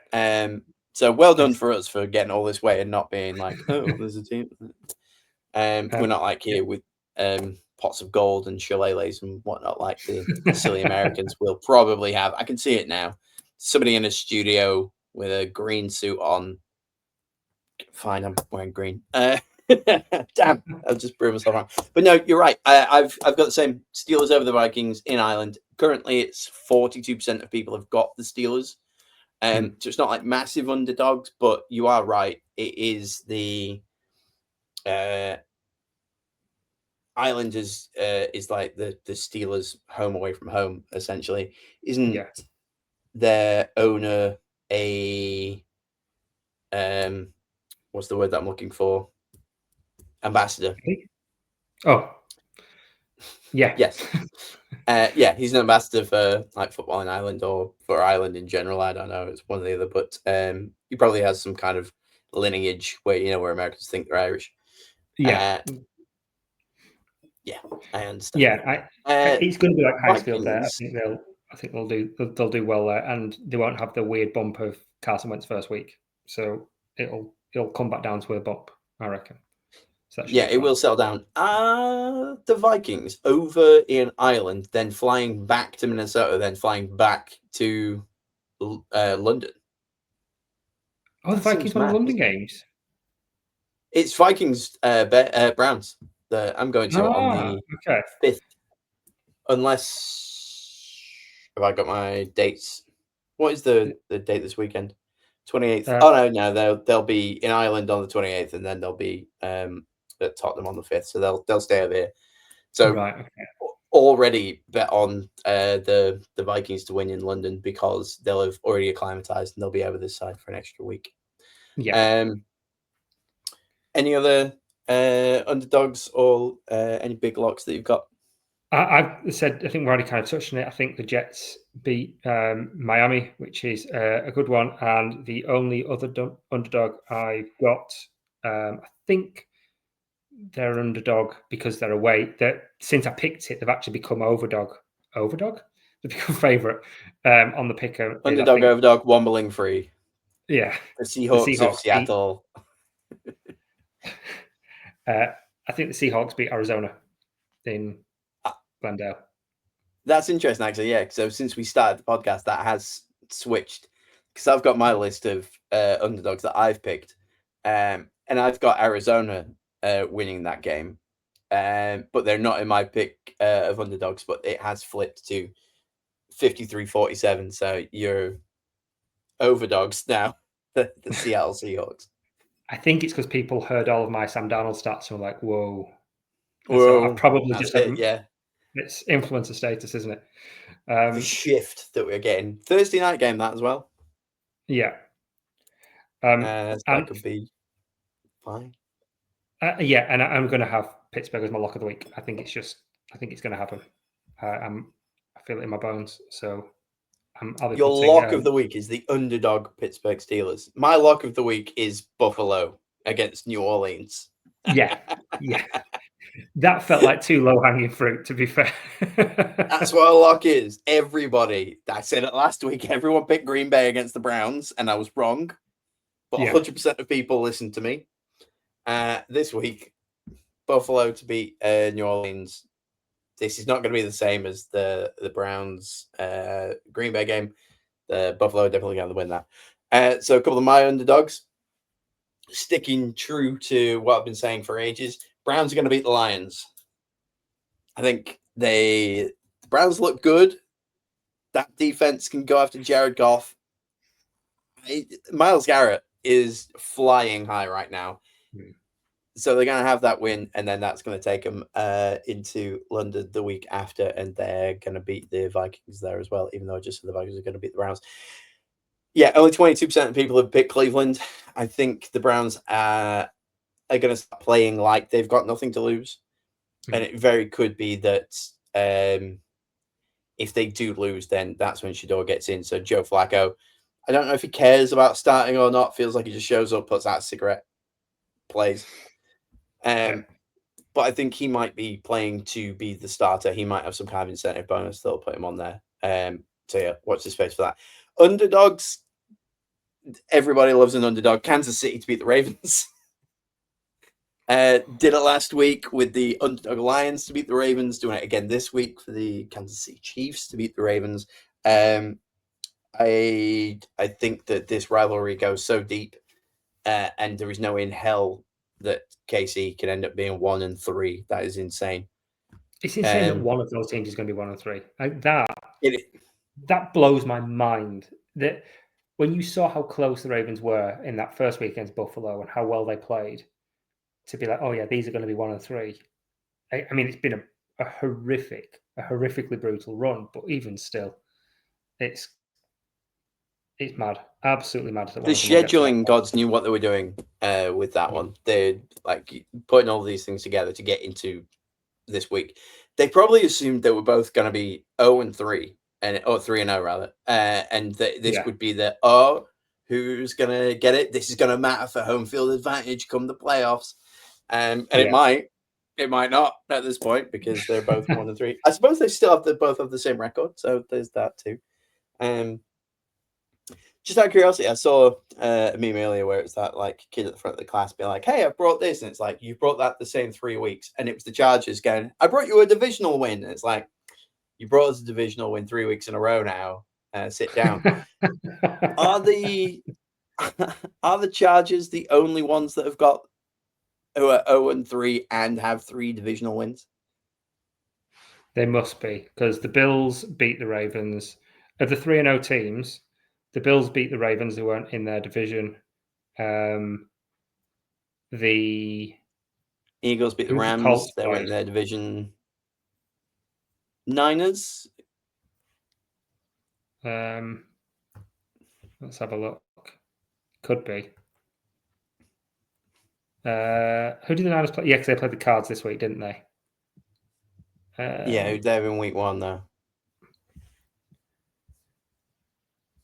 So well done for us for getting all this way and not being like, oh, there's a team. We're not like here with pots of gold and shillelaghs and whatnot like the silly Americans will probably have. I can see it now. Somebody in a studio with a green suit on. Fine, I'm wearing green. Damn, I've just proved myself wrong. But no, you're right. I've got the same Steelers over the Vikings in Ireland. Currently, it's 42% of people have got the Steelers. So it's not like massive underdogs, but you are right. It is the Islanders is like the Steelers home away from home, essentially. Isn't their owner a what's the word that I'm looking for? Ambassador. Oh. Yeah. Yes. He's an ambassador for like football in Ireland or for Ireland in general. I don't know. It's one or the other, but he probably has some kind of lineage where Americans think they're Irish. Yeah. I understand. Yeah, it's going to be like Highfield there. I think they'll do well there, and they won't have the weird bump of Carson Wentz first week. So it'll come back down to a bump, I reckon. So it will settle down. The Vikings over in Ireland, then flying back to Minnesota, then flying back to London. Oh, the Vikings won the London games. It's Vikings Browns. I'm going to on the okay. 5th, unless have I got my dates? What is the date this weekend? 28th. Oh no, they'll be in Ireland on the 28th, and then they'll be at Tottenham on the 5th. So they'll stay over here. So right, okay. already bet on the Vikings to win in London because they'll have already acclimatized and they'll be over this side for an extra week. Yeah. Any other underdogs or any big locks that you've got? I said, I think we already kind of touched on it. I think the Jets beat Miami, which is a good one. And the only other underdog I've got, I think they're an underdog because they're away. Since I picked it, they've actually become overdog. Overdog? They've become favourite on the picker. Underdog, overdog, wombling free. Yeah. The Seahawks of Seattle. I think the Seahawks beat Arizona in Glendale. That's interesting, actually. Yeah. So since we started the podcast, that has switched because I've got my list of underdogs that I've picked, and I've got Arizona winning that game, but they're not in my pick of underdogs. But it has flipped to 53-47. So you're overdogs now. The Seattle Seahawks. I think it's because people heard all of my Sam Darnold stats and were like, "Whoa." Whoa, so I've probably just yeah. It's influencer status, isn't it? The shift that we're getting. Thursday night game, that as well. Yeah. So that could be fine. Yeah, and I'm going to have Pittsburgh as my lock of the week. I think it's going to happen. I feel it in my bones. So your lock of the week is the underdog Pittsburgh Steelers. My lock of the week is Buffalo against New Orleans. Yeah. That felt like too low-hanging fruit, to be fair. That's what a lock is. Everybody, I said it last week, everyone picked Green Bay against the Browns, and I was wrong. But 100% of people listened to me. This week, Buffalo to beat New Orleans. This is not going to be the same as the Browns Green Bay game. The Buffalo are definitely going to win that. So a couple of my underdogs, sticking true to what I've been saying for ages. Browns are going to beat the Lions. I think the Browns look good. That defense can go after Jared Goff. Myles Garrett is flying high right now. So they're going to have that win, and then that's going to take them into London the week after, and they're going to beat the Vikings there as well, even though I just said the Vikings are going to beat the Browns. Yeah, only 22% of people have picked Cleveland. I think the Browns are going to start playing like they've got nothing to lose. And it very could be that if they do lose, then that's when Shador gets in. So Joe Flacco, I don't know if he cares about starting or not. Feels like he just shows up, puts out a cigarette, plays. But I think he might be playing to be the starter. He might have some kind of incentive bonus that'll put him on there. So yeah, watch the space for that. Underdogs. Everybody loves an underdog. Kansas City to beat the Ravens. Did it last week with the underdog Lions to beat the Ravens. Doing it again this week for the Kansas City Chiefs to beat the Ravens. I think that this rivalry goes so deep, and there is no in hell that KC can end up being 1-3. That is insane. It's insane that one of those teams is going to be 1-3. That blows my mind. That when you saw how close the Ravens were in that first week against Buffalo and how well they played, to be like, oh yeah, these are going to be 1-3. I mean, it's been a horrifically brutal run, but even still, it's mad, absolutely mad. The scheduling gods knew what they were doing with that one. They're like putting all these things together to get into this week. They probably assumed they were both going to be 0-3 or 3-0 rather, and this would be the who's going to get it? This is going to matter for home field advantage come the playoffs. And it might not at this point because they're both 1-3. I suppose they still have both have the same record, so there's that too. Just out of curiosity, I saw a meme earlier where it's that like kid at the front of the class being like, "Hey, I've brought this," and it's like you brought that the same 3 weeks, and it was the Chargers going, "I brought you a divisional win," and it's like you brought us a divisional win 3 weeks in a row now. Sit down. Are the Chargers the only ones that have got who are 0-3 and have 3 divisional wins? They must be, because the Bills beat the Ravens. Of the 3-0 teams, the Bills beat the Ravens, who weren't in their division. The Eagles beat the Who the Rams. Colts They were in played? their division. Niners. Let's have a look. Could be. Who did the Niners play? Yeah, because they played the Cards this week, didn't they? Yeah, they're in week 1 though.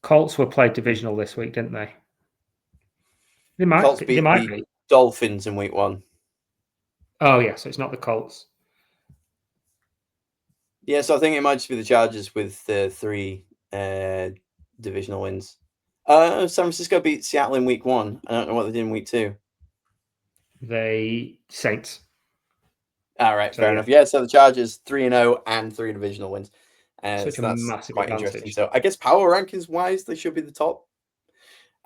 Colts were played divisional this week, didn't they? They might. Colts They beat might the be. Dolphins in week 1. Oh yeah, so it's not the Colts. Yeah, so I think it might just be the Chargers with 3 divisional wins. San Francisco beat Seattle in week 1. I don't know what they did in week 2. They Saints. All right, So, fair yeah. enough. Yeah, so the Chargers 3-0 and 3 divisional wins. Such So a that's massive quite advantage. interesting. So I guess power rankings wise, they should be the top.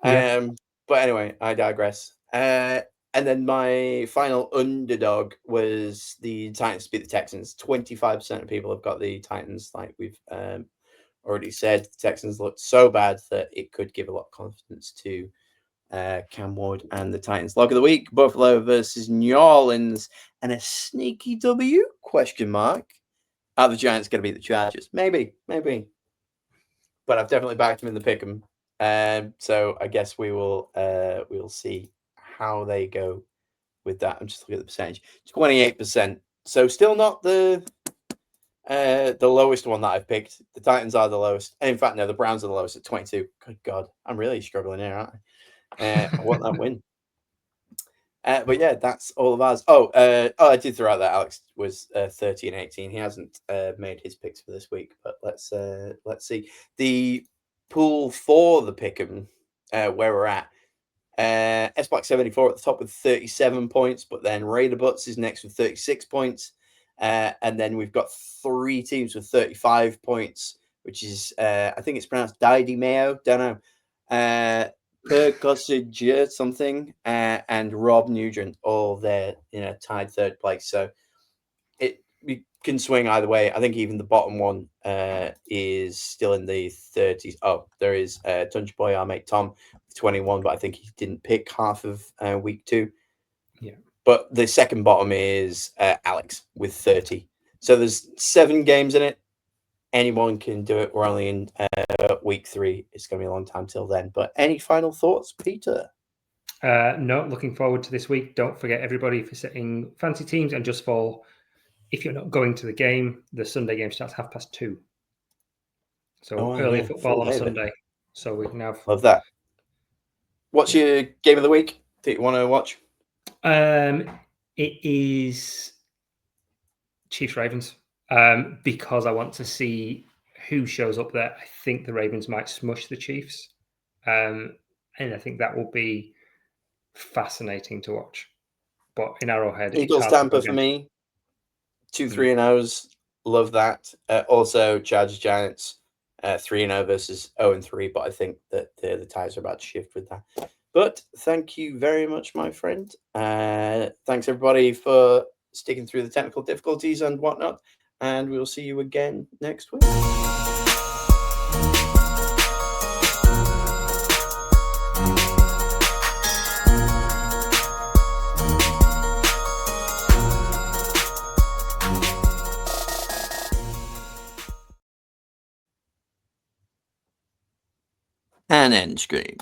Yeah. But anyway, I digress. And then my final underdog was the Titans beat the Texans. 25% of people have got the Titans, like we've already said. The Texans looked so bad that it could give a lot of confidence to Cam Ward and the Titans. Log of the week: Buffalo versus New Orleans, and a sneaky W? Question mark. Are the Giants going to beat the Chargers? Maybe. But I've definitely backed them in the pick'em. So I guess we'll see how they go with that. I'm just looking at the percentage. 28%. So still not the lowest one that I've picked. The Titans are the lowest. In fact, no, the Browns are the lowest at 22. Good God, I'm really struggling here, aren't I? I want that win. But yeah, that's all of ours. I did throw out that Alex was 30 and 18. He hasn't made his picks for this week, but let's see the pool for the pick'em where we're at. S-Black 74 at the top with 37 points, but then Raider Butts is next with 36 points, and then we've got 3 teams with 35 points, which is I think it's pronounced Didi Mayo, don't know. Percosage something, and Rob Nugent, all there, tied 3rd place. So we can swing either way. I think even the bottom one is still in the 30s. Oh, there is Tunch Boy, our mate Tom, with 21, but I think he didn't pick half of week 2. Yeah. But the second bottom is Alex with 30. So there's 7 games in it. Anyone can do it. We're only in week 3. It's going to be a long time till then. But any final thoughts, Peter? No, looking forward to this week. Don't forget, everybody, for setting fancy teams, and just for, if you're not going to the game, the Sunday game starts 2:30. So early football on a Sunday. So we can have. Love that. What's your game of the week that you want to watch? It is Chiefs Ravens. Because I want to see who shows up there. I think the Ravens might smush the Chiefs. And I think that will be fascinating to watch. But in Arrowhead, Eagles Tampa for me. 2 3-0s. Love that. Also, Chargers Giants 3-0 versus 0-3. But I think that the ties are about to shift with that. But thank you very much, my friend. Thanks everybody for sticking through the technical difficulties and whatnot. And we'll see you again next week. And end screen.